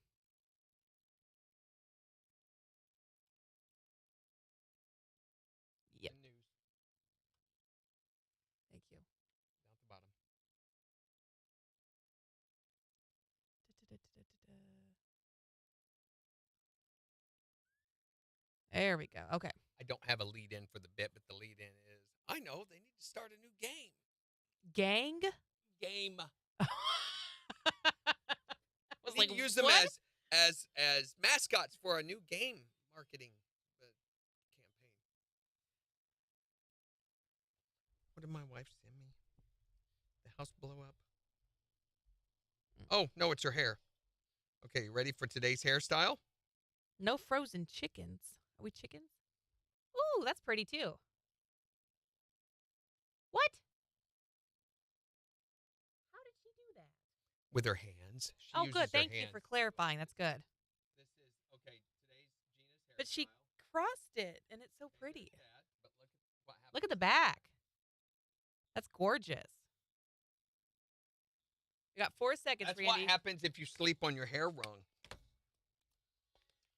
Yep. The news Thank you. down at the bottom. There we go. Okay. I don't have a lead in for the bit, but the lead in is I know they need to start a new game. Gang? Game. I We was need like, to use them what? as mascots for a new game marketing campaign. What did my wife send me? The house blow up? Oh, no, it's her hair. Okay, you ready for today's hairstyle? No frozen chickens. Are we chickens? Ooh, that's pretty too. What? How did she do that? With her hands. She Oh, uses good. her Thank you hands. for clarifying. That's good. This is, okay, today's Gina's hairstyle. But she crossed it, and it's so pretty. Look at that, but look at what happened. Look at the back. That's gorgeous. We got 4 seconds, That's Randy. what happens if you sleep on your hair wrong.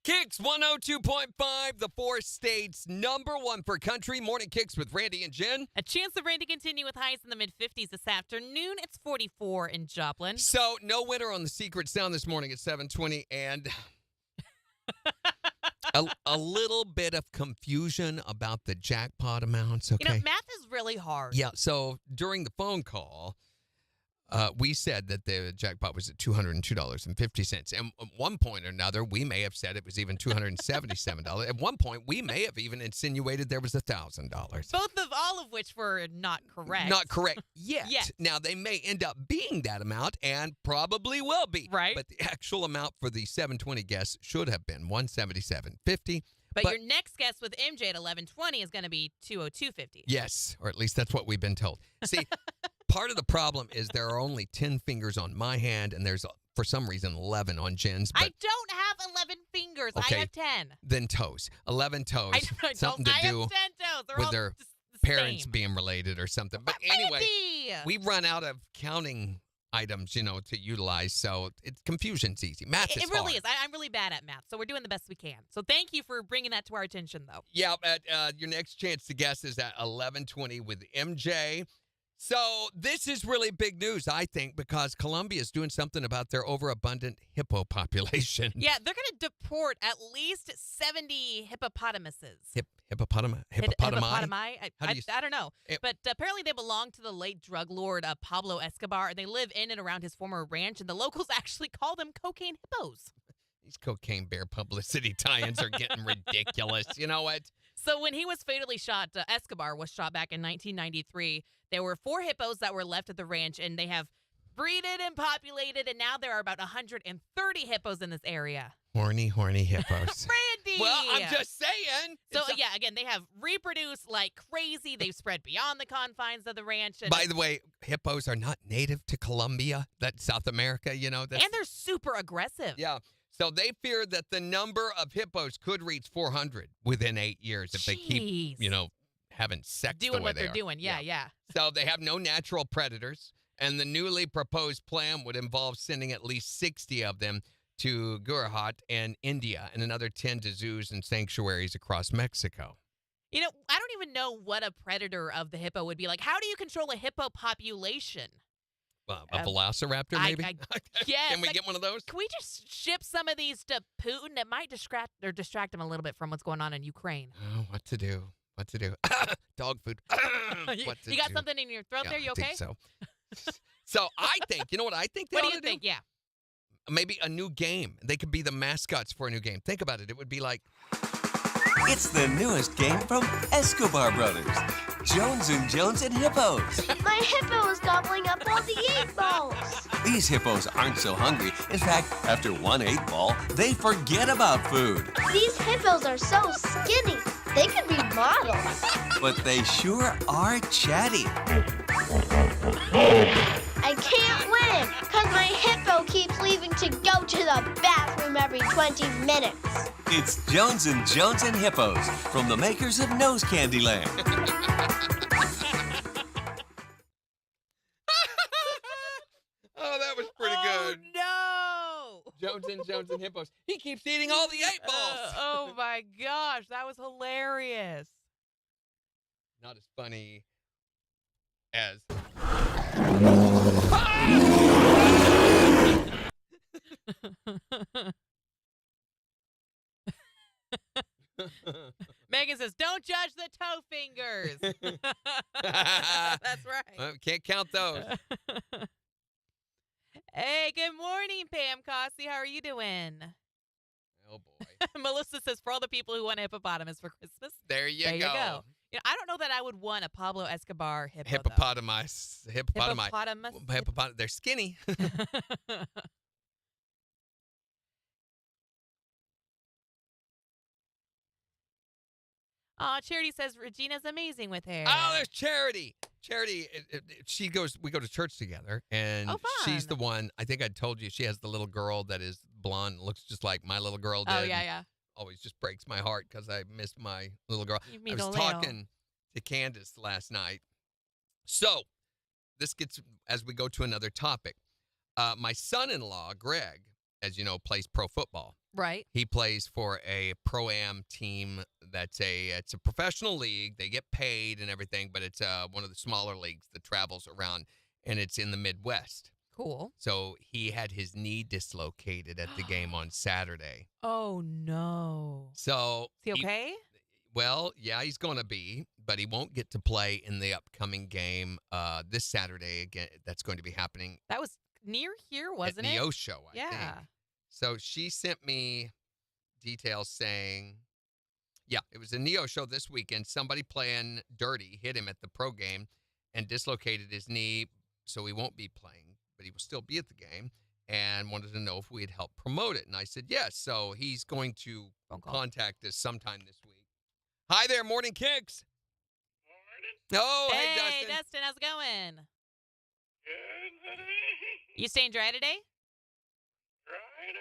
KIX 102.5, the 4 states #1 for country. Morning KIX with Randy and Jen. A chance of rain to continue with highs in the mid-50s this afternoon. It's 44 in Joplin. So, no winner on the secret sound this morning at 7:20, and a little bit of confusion about the jackpot amounts, okay? You know, math is really hard. Yeah, so during the phone call, we said that the jackpot was at $202.50. And at one point or another, we may have said it was even $277. At one point, we may have even insinuated there was $1,000. All of which were not correct. Not correct yet. Yet. Now, they may end up being that amount and probably will be. Right. But the actual amount for the 720 guess should have been $177.50. But your next guess with MJ at 11:20 is going to be 202.50. Yes, or at least that's what we've been told. See, part of the problem is there are only 10 fingers on my hand, and there's, for some reason, 11 on Jen's. But I don't have 11 fingers. Okay. I have 10. then toes. 11 toes. Something to I do have 10 toes. They're with all their just the parents same. being related or something. But anyway, Randy! we run out of counting items, to utilize. So confusion's easy. Math is It really hard. is. I'm really bad at math, so we're doing the best we can. So thank you for bringing that to our attention, though. Yeah, your next chance to guess is at 11:20 with MJ. So this is really big news, I think, because Colombia is doing something about their overabundant hippo population. Yeah, they're going to deport at least 70 hippopotamuses. Hippopotami? How do you I don't know. It- But apparently they belong to the late drug lord Pablo Escobar, and they live in and around his former ranch, and the locals actually call them cocaine hippos. These cocaine bear publicity tie-ins are getting ridiculous. You know what? So when he was fatally shot, Escobar was shot back in 1993. There were 4 hippos that were left at the ranch, and they have breeded and populated, and now there are about 130 hippos in this area. Horny hippos. Randy! Well, I'm just saying. So, yeah, again, they have reproduced like crazy. They've spread beyond the confines of the ranch. And By the way, hippos are not native to Colombia, that's South America, That's, and they're super aggressive. yeah. So they fear that the number of hippos could reach 400 within 8 years if they keep, Jeez. Having sex the Doing way what they they're are. doing. Yeah. So they have no natural predators, and the newly proposed plan would involve sending at least 60 of them to Gujarat and India, and another 10 to zoos and sanctuaries across Mexico. You know, I don't even know what a predator of the hippo would be like. How do you control a hippo population? A velociraptor, maybe? Yes. Can we get one of those? Can we just ship some of these to Putin? It might distract him a little bit from what's going on in Ukraine. Oh, what to do? What to do? Dog food. You got something in your throat there? You okay? I think so. So I think, you know what I think they What ought do you to think? Yeah. Maybe a new game. They could be the mascots for a new game. Think about it. It would be like... It's the newest game from Escobar Brothers. Jones and Hippos. My hippo is gobbling up all the 8 balls. These hippos aren't so hungry. In fact, after one 8-ball, they forget about food. These hippos are so skinny. They could be models. But they sure are chatty. I can't win because my hippo keeps leaving to go to the bathroom every 20 minutes. It's Jones and Hippos from the makers of Nose Candy Land. Oh, that was pretty good. No. Jones and Hippos. He keeps eating all the 8 balls. Oh my gosh, that was hilarious. Not as funny as... Megan says, "Don't judge the toe fingers." That's right. Well, can't count those. Hey, good morning, Pam Cossey. How are you doing? Oh, boy. Melissa says, "For all the people who want a hippopotamus for Christmas." There you go. You know, I don't know that I would want a Pablo Escobar hippo. Hippopotamus. Hippopotamus. They're skinny. Aw, Charity says Regina's amazing with hair. Oh, there's Charity. Charity, we go to church together, and she's the one, I think I told you, she has the little girl that is blonde, looks just like my little girl did. Oh, yeah. Always just breaks my heart because I miss my little girl. I was talking to Candace last night. So, this gets, as we go to another topic, my son-in-law, Greg, as you know, plays pro football. Right. He plays for a pro-am team it's a professional league. They get paid and everything, but it's one of the smaller leagues that travels around, and it's in the Midwest. Cool. So he had his knee dislocated at the game on Saturday. Oh, no. So Is he okay? Well, yeah, he's going to be, but he won't get to play in the upcoming game this Saturday again. That's going to be happening. That was near here, wasn't at it? the O Show, I think. Yeah. So she sent me details saying, yeah, it was a Neo show this weekend. Somebody playing dirty hit him at the pro game and dislocated his knee, so he won't be playing, but he will still be at the game, and wanted to know if we'd help promote it. And I said, yes. So he's going to contact us sometime this week. Hi there, Morning Kicks. Morning. Oh, hey, Hey, Dustin. How's it going? Good, honey. You staying dry today? Right,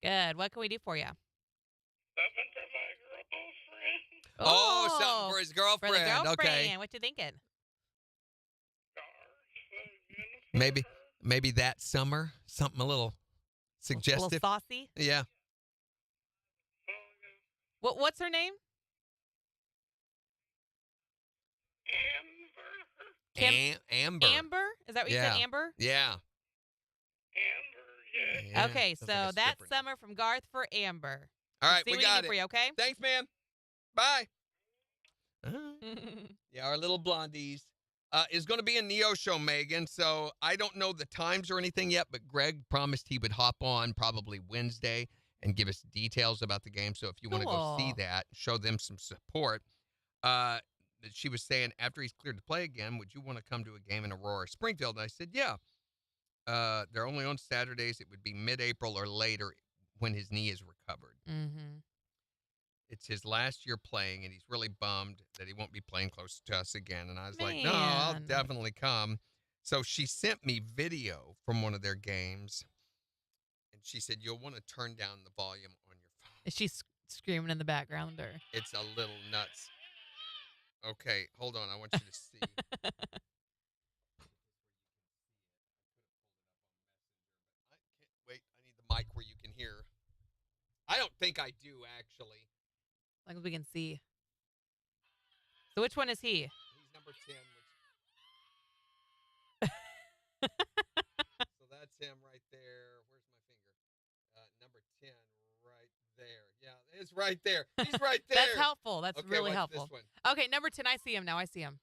honey. Good. What can we do for you? Something for my girlfriend. Oh, something for his For girlfriend. the girlfriend. Okay. What you thinking? Maybe that summer, something a little A suggestive. little saucy? Yeah. What's her name? Amber. Amber? Is that what you Yeah. said, Amber? Yeah. Amber, yeah. Yeah, Okay, sounds so like a that stripper name. summer from Garth for Amber. All right, See we what got can do it. for you, okay? Thanks, man. Bye. Yeah, our little blondies is going to be a Neo show, Megan. So I don't know the times or anything yet, but Greg promised he would hop on probably Wednesday and give us details about the game. So if you want to go see Cool. that, show them some support. She was saying after he's cleared to play again, would you want to come to a game in Aurora, Springfield? And I said, yeah. They're only on Saturdays. It would be mid-April or later when his knee is recovered. Mm-hmm. It's his last year playing, and he's really bummed that he won't be playing close to us again. And I was like, no, I'll Man. definitely come. So she sent me video from one of their games, and she said, you'll want to turn down the volume on your phone. Is she screaming in the background? Or? It's a little nuts. Okay, hold on. I want you to see. Wait, I need the mic where think I do, actually. Like we can see. So which one is he? He's number 10. So that's him right there. Where's my finger? Number 10 right there. Yeah, it's right there. He's right there. That's helpful. That's Okay, really watch helpful. this one. Okay, number 10. I see him now. I see him.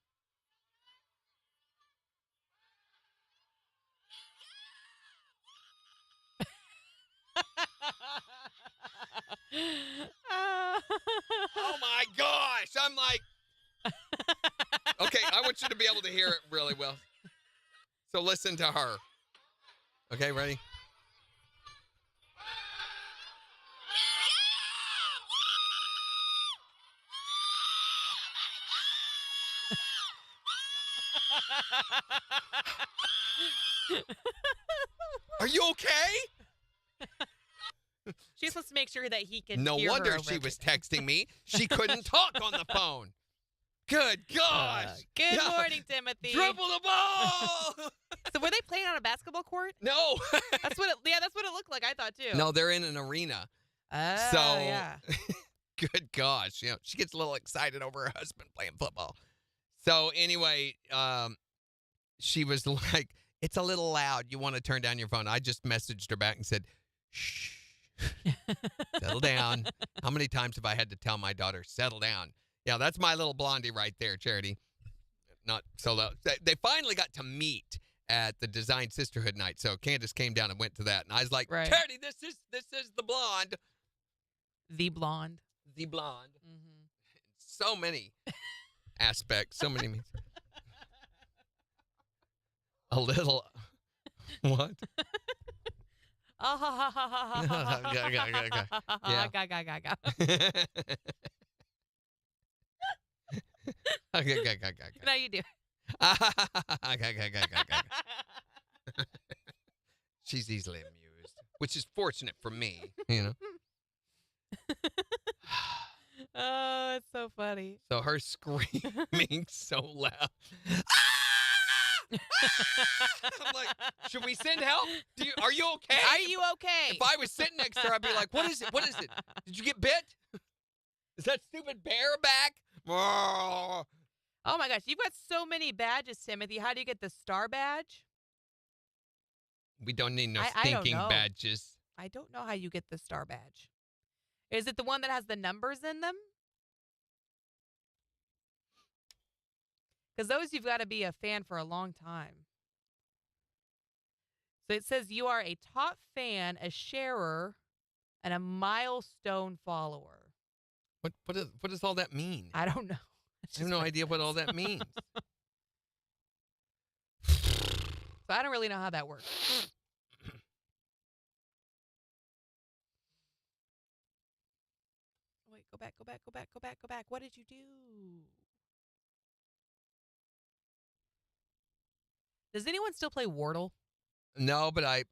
Oh my gosh. I'm like, okay, I want you to be able to hear it really well. So listen to her. Okay, ready? Are you okay? She's supposed to make sure that he can No hear her wonder over she was everything. texting me. She couldn't talk on the phone. Good gosh. Good Yeah. morning, Timothy. Dribble the ball. So were they playing on a basketball court? No. That's what it looked like. I thought too. No, they're in an arena. Oh, So, yeah. good gosh. She gets a little excited over her husband playing football. So anyway, she was like, it's a little loud. You want to turn down your phone. I just messaged her back and said, shh, settle down. How many times have I had to tell my daughter, settle down? Yeah, that's my little blondie right there, Charity. Not so loud. They finally got to meet at the Design Sisterhood night. So Candace came down and went to that. And I was like, Right. Charity, this is the blonde. The blonde. The blonde. Mm-hmm. So many aspects, so many means. A little, what? Oh, ha, ha, ha, ha, ha, ha, ha, Yeah. Ga. No, you do. She's easily amused, which is fortunate for me, you know. Oh, it's so funny. So her screaming so loud. I'm like, should we send help? Are you okay? Are you okay? If I was sitting next to her, I'd be like, what is it? What is it? Did you get bit? Is that stupid bear back? Oh my gosh, you've got so many badges, Timothy. How do you get the star badge? We don't need no I don't stinking know. badges. I don't know how you get the star badge. Is it the one that has the numbers in them? Because those you've got to be a fan for a long time. So it says you are a top fan, a sharer, and a milestone follower. What does all that mean? I don't know. I have no idea what all that means. So I don't really know how that works. Wait, go back. What did you do? Does anyone still play Wordle? No, but I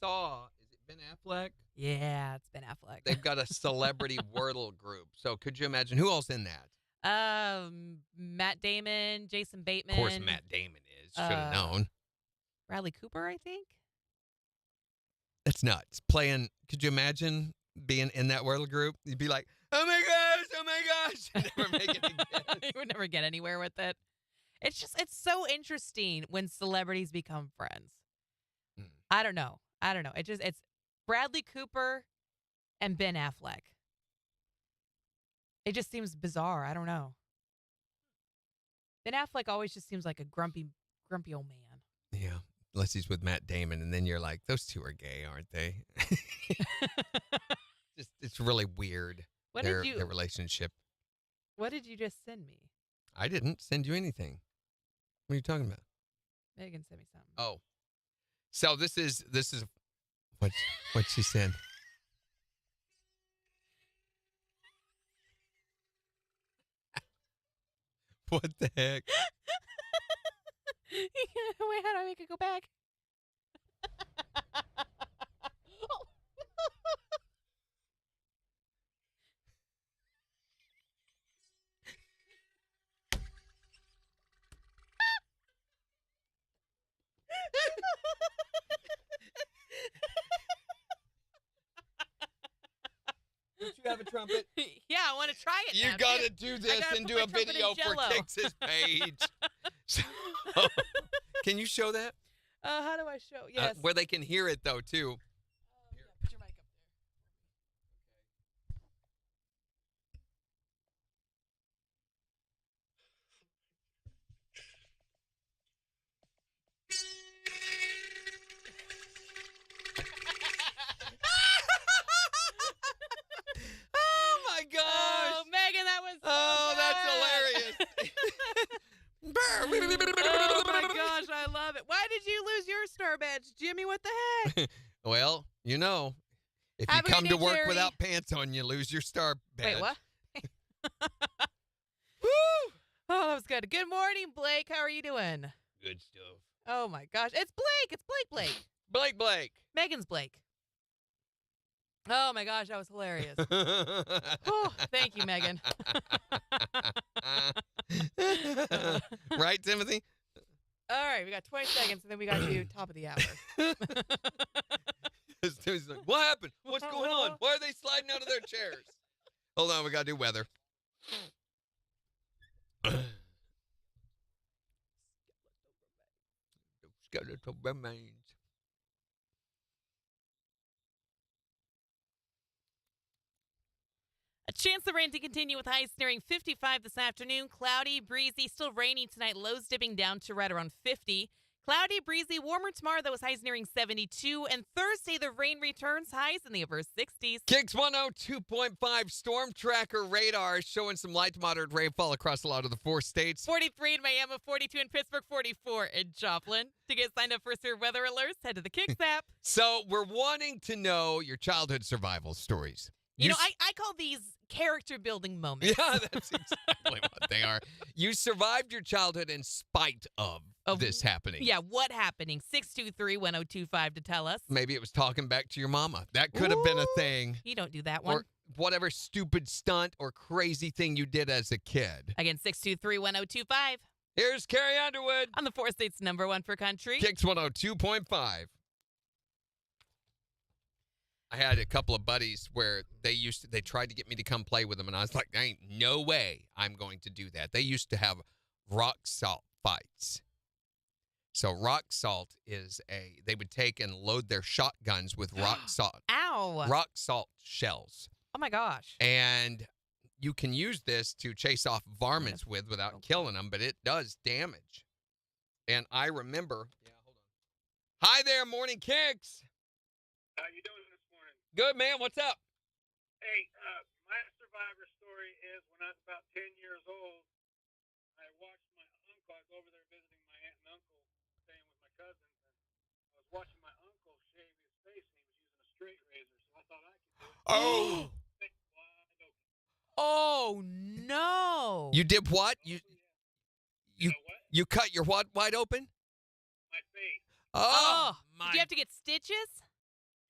saw, is it Ben Affleck? Yeah, it's Ben Affleck. They've got a celebrity Wordle group. So could you imagine who else in that? Matt Damon, Jason Bateman. Of course, Matt Damon is. Should have known. Bradley Cooper, I think. That's nuts. Playing, could you imagine being in that Wordle group? You'd be like, oh my gosh. And never make it again. You would never get anywhere with it. It's so interesting when celebrities become friends. I don't know. It's Bradley Cooper and Ben Affleck. It just seems bizarre. I don't know. Ben Affleck always just seems like a grumpy old man. Yeah, unless he's with Matt Damon, and then you're like, those two are gay, aren't they? It's really weird. Their relationship. What did you just send me? I didn't send you anything. What are you talking about? Megan sent me something. Oh, so this is what she sent. What the heck? Wait, how do I make it go back? have a trumpet? Yeah, I want to try it. You now, got to too. do this gotta and put do my a trumpet in video for Jell-O. KIX's page. So, can you show that? How do I show? Yes. Where they can hear it, though, too. Yeah, put your mic up Oh, my there. gosh. Oh, Megan, that was so Oh, that's good. hilarious. Oh my gosh, I love it. Why did you lose your star badge, Jimmy? What the heck? Well, you know, if Have a you come good to day, work Jerry. without pants on, you lose your star badge. Wait, what? Woo! Oh, that was good. Good morning, Blake. How are you doing? Good stuff. Oh my gosh, it's Blake. It's Blake. Blake. Megan's Blake. Oh my gosh, that was hilarious. Oh, thank you, Megan. Right, Timothy? All right, we got 20 seconds, and then we got you top of the hour. Timmy's like, what happened? What's going on? Why are they sliding out of their chairs? Hold on, we got to do weather. Skeletal remains. A chance of rain to continue with highs nearing 55 this afternoon. Cloudy, breezy, still rainy tonight. Lows dipping down to right around 50. Cloudy, breezy, warmer tomorrow, though, with highs nearing 72. And Thursday, the rain returns, highs in the upper 60s. KIX 102.5 storm tracker radar showing some light to moderate rainfall across a lot of the 4 states. 43 in Miami, 42 in Pittsburgh, 44 in Joplin. To get signed up for severe weather alerts, head to the KIX app. So we're wanting to know your childhood survival stories. You know, I call these character building moments. Yeah, that's exactly what they are. You survived your childhood in spite of this happening. Yeah, what happening? 623-1025 to tell us. Maybe it was talking back to your mama. That could have been a thing. You don't do that one. Or whatever stupid stunt or crazy thing you did as a kid. Again, 623-1025. Here's Carrie Underwood. On the 4 states #1 for country. KIX 102.5. I had a couple of buddies where they tried to get me to come play with them, and I was like, there ain't no way I'm going to do that. They used to have rock salt fights. So rock salt is they would take and load their shotguns with rock salt. Ow. Rock salt shells. Oh my gosh. And you can use this to chase off varmints without killing them, but it does damage. And I remember, hold on. Hi there, Morning KIX. How you doing this morning? Good, man. What's up? Hey, my survivor story is when I was about 10 years old, I watched my uncle. I was over there visiting my aunt and uncle, staying with my cousins, and I was watching my uncle shave his face, and he was using a straight razor, so I thought I could do it. Oh. Face wide open. Oh no. You did what? You You know what? you cut your what wide open? My face. Oh, my. did you have to get stitches?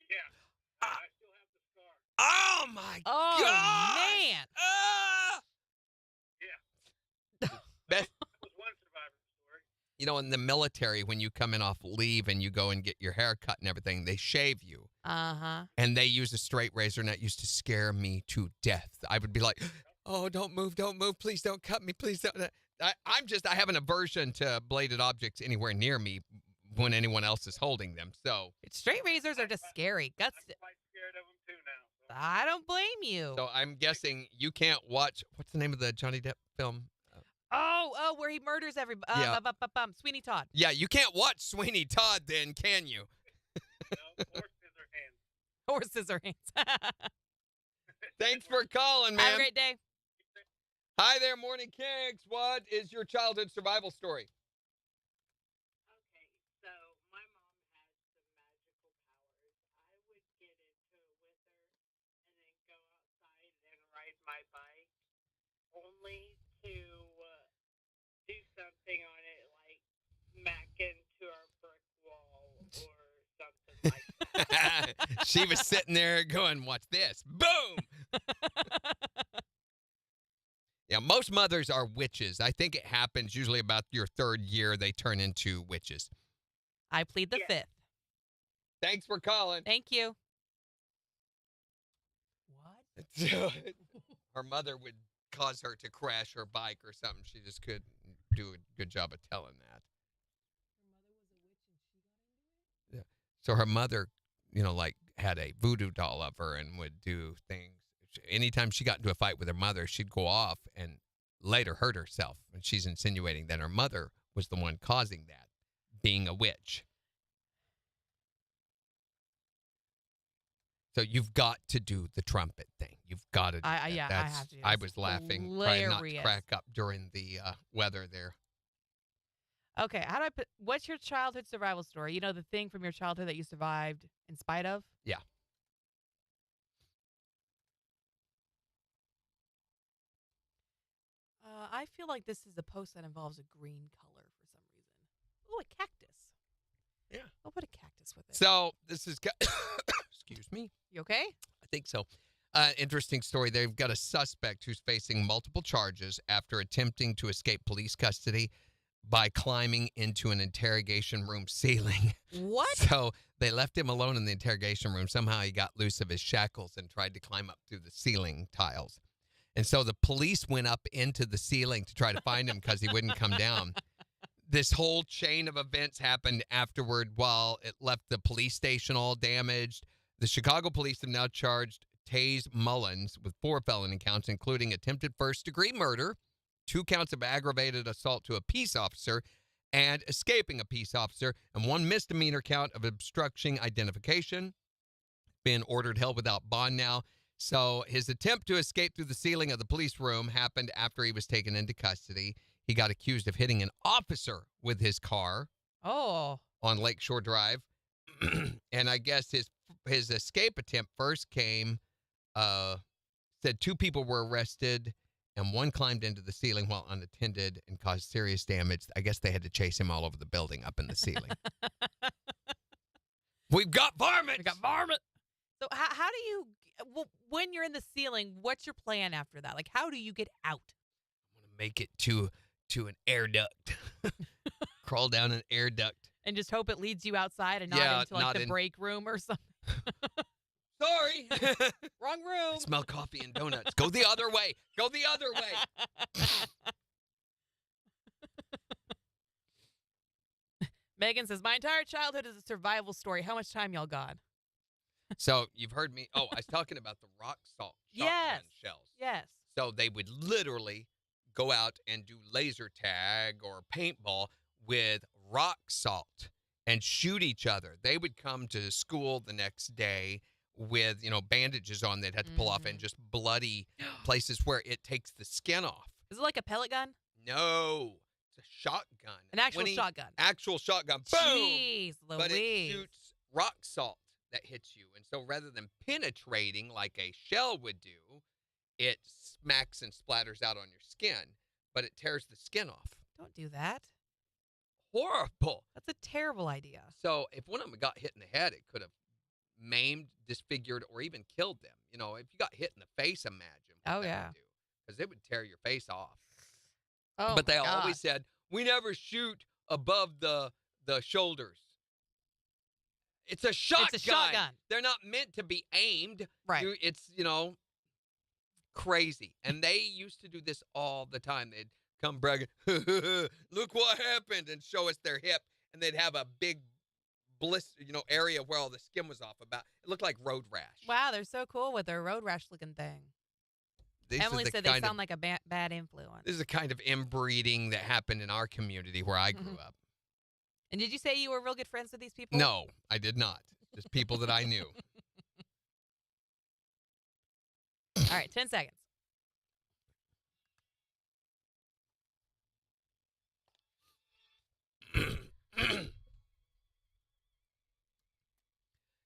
Yeah. I still have the scar. Oh my Oh gosh. man. Ah! Yeah. Beth, That was one survivor story. you know, in the military, when you come in off leave and you go and get your hair cut and everything, they shave you. Uh-huh. And they use a straight razor, and that used to scare me to death. I would be like, oh, don't move, please don't cut me, please don't. I have an aversion to bladed objects anywhere near me when anyone else is holding them. So Straight razors are just scary. I'm quite scared of them too now. So. I don't blame you. I'm guessing you can't watch, what's the name of the Johnny Depp film? Oh, where he murders everybody. Yeah. Sweeney Todd. Yeah, you can't watch Sweeney Todd then, can you? No, Or or scissor hands. scissor hands. Thanks for calling, man. Have a great day. Hi there, Morning KIX. What is your childhood survival story? Okay, so my mom has some magical powers. I would get into it with her and then go outside and ride my bike, only to do something on it, like smack into our brick wall or something like that. She was sitting there going, watch this. Boom! Yeah, most mothers are witches. I think it happens usually about your 3rd year, they turn into witches. I plead the 5th. Thanks for calling. Thank you. What? So her mother would cause her to crash her bike or something. She just couldn't do a good job of telling that. Yeah. So her mother, like had a voodoo doll of her and would do things. Anytime she got into a fight with her mother, she'd go off and later hurt herself. And she's insinuating that her mother was the one causing that, being a witch. So you've got to do the trumpet thing. You've got to do that. I have to do I this. was laughing, trying not to Hilarious. crack up during the weather there. Okay, how do I put? What's your childhood survival story? You know, the thing from your childhood that you survived in spite of? Yeah. I feel like this is a post that involves a green color for some reason. Oh, a cactus. Yeah. I'll put a cactus with it. So this is, excuse me. You okay? I think so. Interesting story. They've got a suspect who's facing multiple charges after attempting to escape police custody by climbing into an interrogation room ceiling. What? So they left him alone in the interrogation room. Somehow he got loose of his shackles and tried to climb up through the ceiling tiles. And so the police went up into the ceiling to try to find him because he wouldn't come down. This whole chain of events happened afterward while it left the police station all damaged. The Chicago police have now charged Taze Mullins with 4 felony counts, including attempted first-degree murder, 2 counts of aggravated assault to a peace officer, and escaping a peace officer, and 1 misdemeanor count of obstructing identification. Been ordered held without bond now. So his attempt to escape through the ceiling of the police room happened after he was taken into custody. He got accused of hitting an officer with his car Oh. on Lakeshore Drive. And I guess his escape attempt first came, said 2 people were arrested and 1 climbed into the ceiling while unattended and caused serious damage. I guess they had to chase him all over the building up in the ceiling. We've got varmints! We got varmint. So how do you, when you're in the ceiling, what's your plan after that? Like, how do you get out? I want to make it to an air duct. Crawl down an air duct. And just hope it leads you outside and not into like the break room or something. Sorry. Wrong room. Smell coffee and donuts. Go the other way. Go the other way. Megan says, my entire childhood is a survival story. How much time y'all got? So you've heard me. Oh, I was talking about the rock salt shotgun shells. Yes. So they would literally go out and do laser tag or paintball with rock salt and shoot each other. They would come to school the next day with, bandages on they'd have to pull off and just bloody places where it takes the skin off. Is it like a pellet gun? No. It's a shotgun. An actual shotgun. Actual shotgun. Boom! Jeez Louise. But it shoots rock salt that hits you. And so rather than penetrating like a shell would do, it smacks and splatters out on your skin, but it tears the skin off. Don't do that. Horrible. That's a terrible idea. So if one of them got hit in the head, it could have maimed, disfigured, or even killed them. If you got hit in the face, imagine what that would do. Because it would tear your face off. Oh, but they always said, we never shoot above the shoulders. It's a shotgun. It's a shotgun. They're not meant to be aimed. Right. It's, crazy. And they used to do this all the time. They'd come bragging, look what happened, and show us their hip. And they'd have a big blister, area where all the skin was off. It looked like road rash. Wow, they're so cool with their road rash looking thing. Emily said they sound like a bad influence. This is the kind of inbreeding that happened in our community where I grew up. And did you say you were real good friends with these people? No, I did not. Just people that I knew. All right, 10 seconds.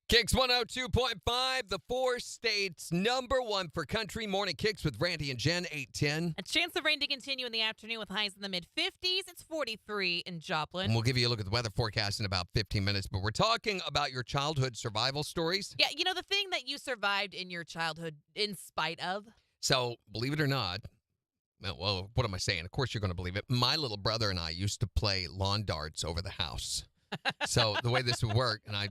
KIX 102.5, the 4 states #1 for country. Morning KIX with Randy and Jen, 8:10. A chance of rain to continue in the afternoon with highs in the mid-50s. It's 43 in Joplin. And we'll give you a look at the weather forecast in about 15 minutes. But we're talking about your childhood survival stories. Yeah, the thing that you survived in your childhood in spite of. So, believe it or not, well, what am I saying? Of course you're going to believe it. My little brother and I used to play lawn darts over the house. So the way this would work, and I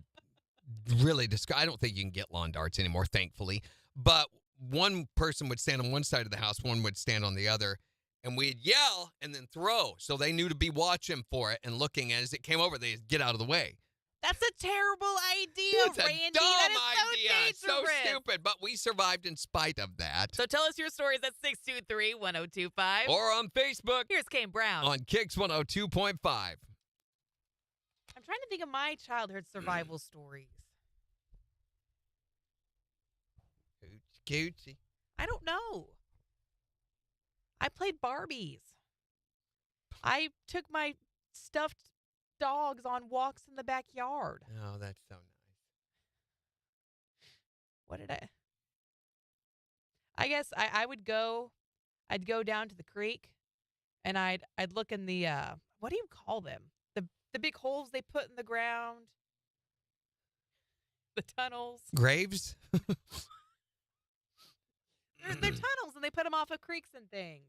don't think you can get lawn darts anymore, thankfully. But one person would stand on one side of the house, one would stand on the other, and we'd yell and then throw. So they knew to be watching for it and looking. And as it came over, they'd get out of the way. That's a terrible idea, It's a Randy. dumb That is idea. so So dangerous. stupid. But we survived in spite of that. So tell us your stories at 623-1025. Or on Facebook Here's Kane Brown. on KIX 102.5. I'm trying to think of my childhood survival stories. Coochie. I don't know. I played Barbies. I took my stuffed dogs on walks in the backyard. Oh, that's so nice. What did I guess I'd go down to the creek and I'd look in the what do you call them? The big holes they put in the ground. The tunnels. Graves? They're tunnels and they put them off of creeks and things.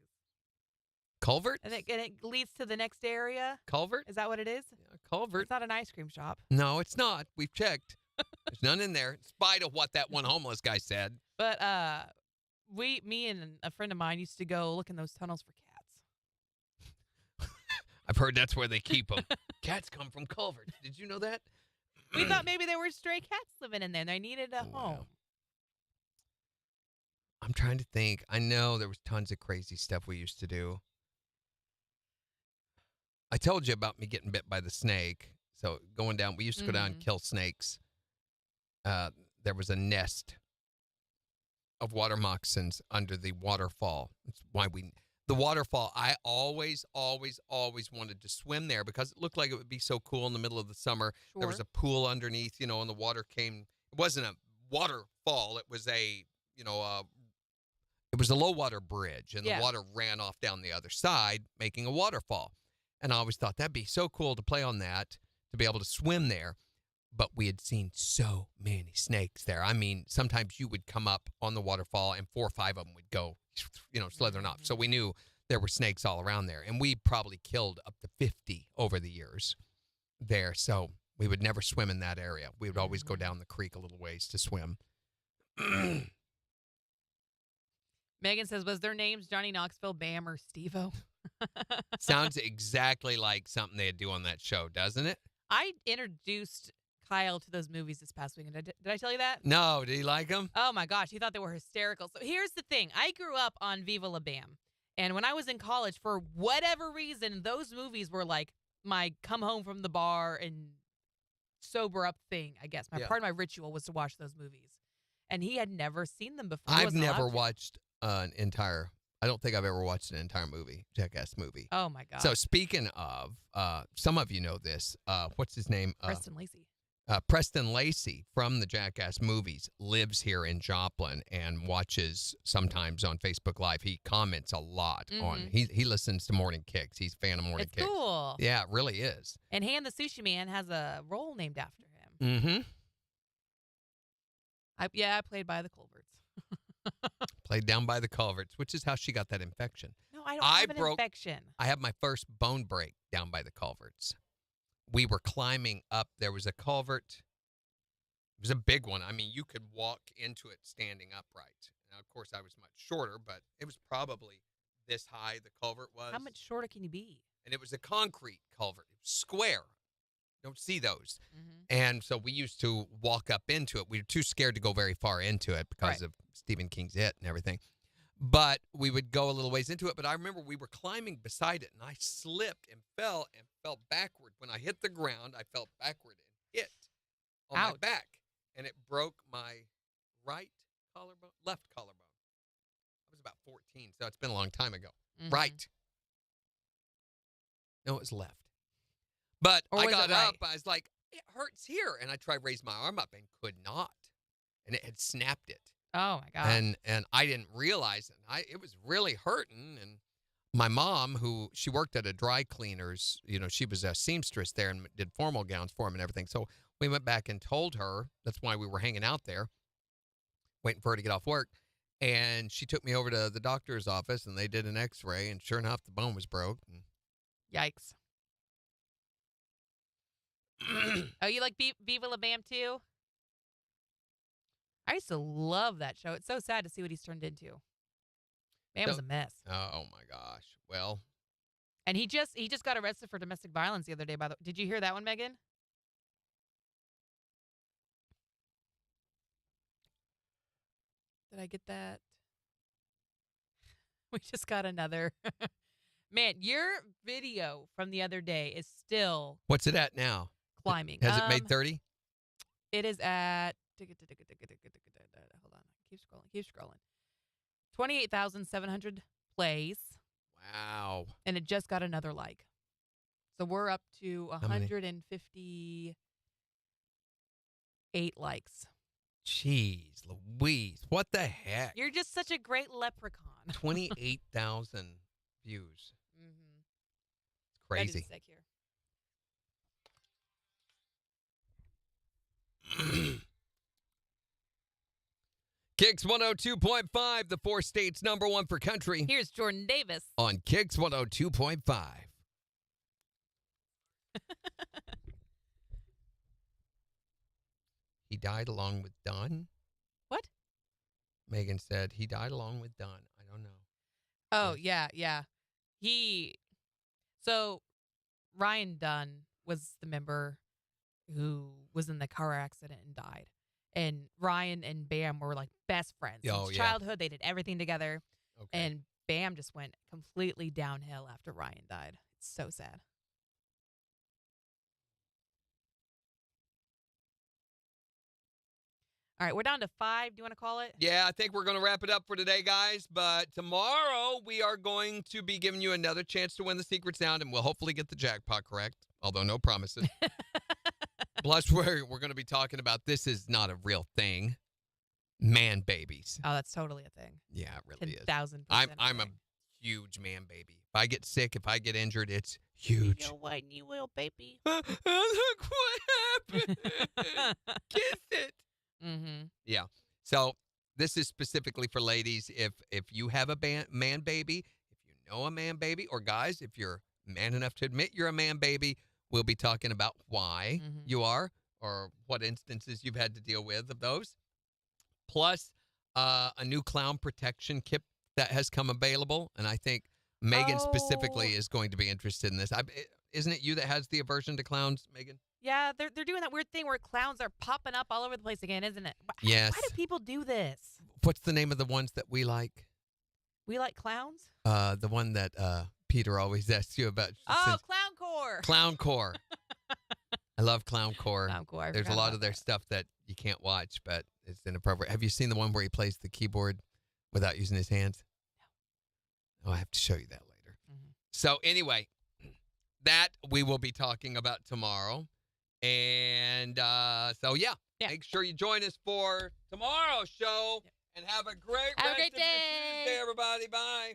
Culvert? And it leads to the next area. Culvert? Is that what it is? Yeah, culvert. It's not an ice cream shop. No, it's not. We've checked. There's none in there, in spite of what that one homeless guy said. But me and a friend of mine used to go look in those tunnels for cats. I've heard that's where they keep them. Cats come from culverts. Did you know that? We thought maybe there were stray cats living in there and they needed a home. I'm trying to think. I know there was tons of crazy stuff we used to do. I told you about me getting bit by the snake. So going down, we used to go down and kill snakes. There was a nest of water moccasins under the waterfall. That's why the waterfall, I always wanted to swim there because it looked like it would be so cool in the middle of the summer. Sure. There was a pool underneath, and the water came. It wasn't a waterfall. It was it was a low water bridge, and the water ran off down the other side, making a waterfall. And I always thought that'd be so cool to play on that, to be able to swim there. But we had seen so many snakes there. I mean, sometimes you would come up on the waterfall and 4 or 5 of them would go, slithering off. So we knew there were snakes all around there. And we probably killed up to 50 over the years there. So we would never swim in that area. We would always go down the creek a little ways to swim. Megan says, was their names Johnny Knoxville, Bam, or Steve-O? Sounds exactly like something they'd do on that show, doesn't it? I introduced Kyle to those movies this past weekend. Did I tell you that? No. Did he like them? Oh, my gosh. He thought they were hysterical. So here's the thing. I grew up on Viva La Bam. And when I was in college, for whatever reason, those movies were like my come home from the bar and sober up thing, I guess. Part of my ritual was to watch those movies. And he had never seen them before. I've never watched I don't think I've ever watched an entire Jackass movie. Oh, my God. So speaking of, some of you know this. What's his name? Preston Lacey. Preston Lacey from the Jackass movies lives here in Joplin and watches sometimes on Facebook Live. He comments a lot on. He listens to Morning Kicks. He's a fan of Morning Kicks. It's cool. Yeah, it really is. And Han the Sushi Man has a role named after him. Mm-hmm. I played by the culverts. Played down by the culverts, which is how she got that infection. No, I don't have an infection. I had my first bone break down by the culverts. We were climbing up. There was a culvert. It was a big one. I mean, you could walk into it standing upright. Now, of course, I was much shorter, but it was probably this high, the culvert was. How much shorter can you be? And it was a concrete culvert. It was square. Don't see those. And so we used to walk up into it. We were too scared to go very far into it because of Stephen King's It and everything. But we would go a little ways into it. But I remember we were climbing beside it, and I slipped and fell backward. When I hit the ground, I fell backward and hit on my back. And it broke my left collarbone. I was about 14, so it's been a long time ago. Right. No, it was left. But I got up. I was like, it hurts here. And I tried to raise my arm up and could not. And it had snapped it. Oh, my God. And I didn't realize it. It was really hurting. And my mom, she worked at a dry cleaners, she was a seamstress there and did formal gowns for him and everything. So we went back and told her, that's why we were hanging out there, waiting for her to get off work. And she took me over to the doctor's office, and they did an x-ray. And sure enough, the bone was broke. Yikes. Oh, you like Viva La Bam too? I used to love that show. It's so sad to see what he's turned into. Man was a mess. Oh my gosh. Well, And he just got arrested for domestic violence the other day. Did you hear that one, Megan? Did I get that? We just got another. Man, your video from the other day is still what's it at now? climbing. Has it made 30? It is at. Hold on. Keep scrolling. 28,700 plays. Wow. And it just got another like. So we're up to How many? 158 likes. Jeez Louise. What the heck? You're just such a great leprechaun. 28,000 views. Mm-hmm. It's crazy. That is sick here. KIX 102.5, the 4 states #1 for country. Here's Jordan Davis. On KIX 102.5. He died along with Dunn? What? Megan said he died along with Dunn. I don't know. Oh, yeah. So Ryan Dunn was the member who was in the car accident and died. And Ryan and Bam were like best friends. Oh, Since yeah. childhood, they did everything together. Okay. And Bam just went completely downhill after Ryan died. It's so sad. All right, we're down to 5. Do you want to call it? Yeah, I think we're going to wrap it up for today, guys. But tomorrow we are going to be giving you another chance to win the secret sound, and we'll hopefully get the jackpot correct, although no promises. Plus, we're going to be talking about this is not a real thing. Man babies. Oh, that's totally a thing. Yeah, it really is. 10,000%. I'm a huge man baby. If I get sick, if I get injured, it's huge. You know what? You will, baby. Look what happened. Kiss it. Mm-hmm. Yeah. So this is specifically for ladies. If you have a man baby, if you know a man baby, or guys, if you're man enough to admit you're a man baby, we'll be talking about why you are or what instances you've had to deal with of those. Plus a new clown protection kit that has come available. And I think Megan specifically is going to be interested in this. Isn't it you that has the aversion to clowns, Megan? Yeah, they're doing that weird thing where clowns are popping up all over the place again, isn't it? Yes. Why do people do this? What's the name of the ones that we like? We like clowns? The one that Peter always asks you about. Oh, Clowncore. Clowncore. I love Clowncore. Clowncore. There's a lot of their stuff that you can't watch, but it's inappropriate. Have you seen the one where he plays the keyboard without using his hands? No. Oh, I have to show you that later. Mm-hmm. So anyway, that we will be talking about tomorrow. And so, yeah, make sure you join us for tomorrow's show and have a great rest of your Tuesday, everybody. Bye.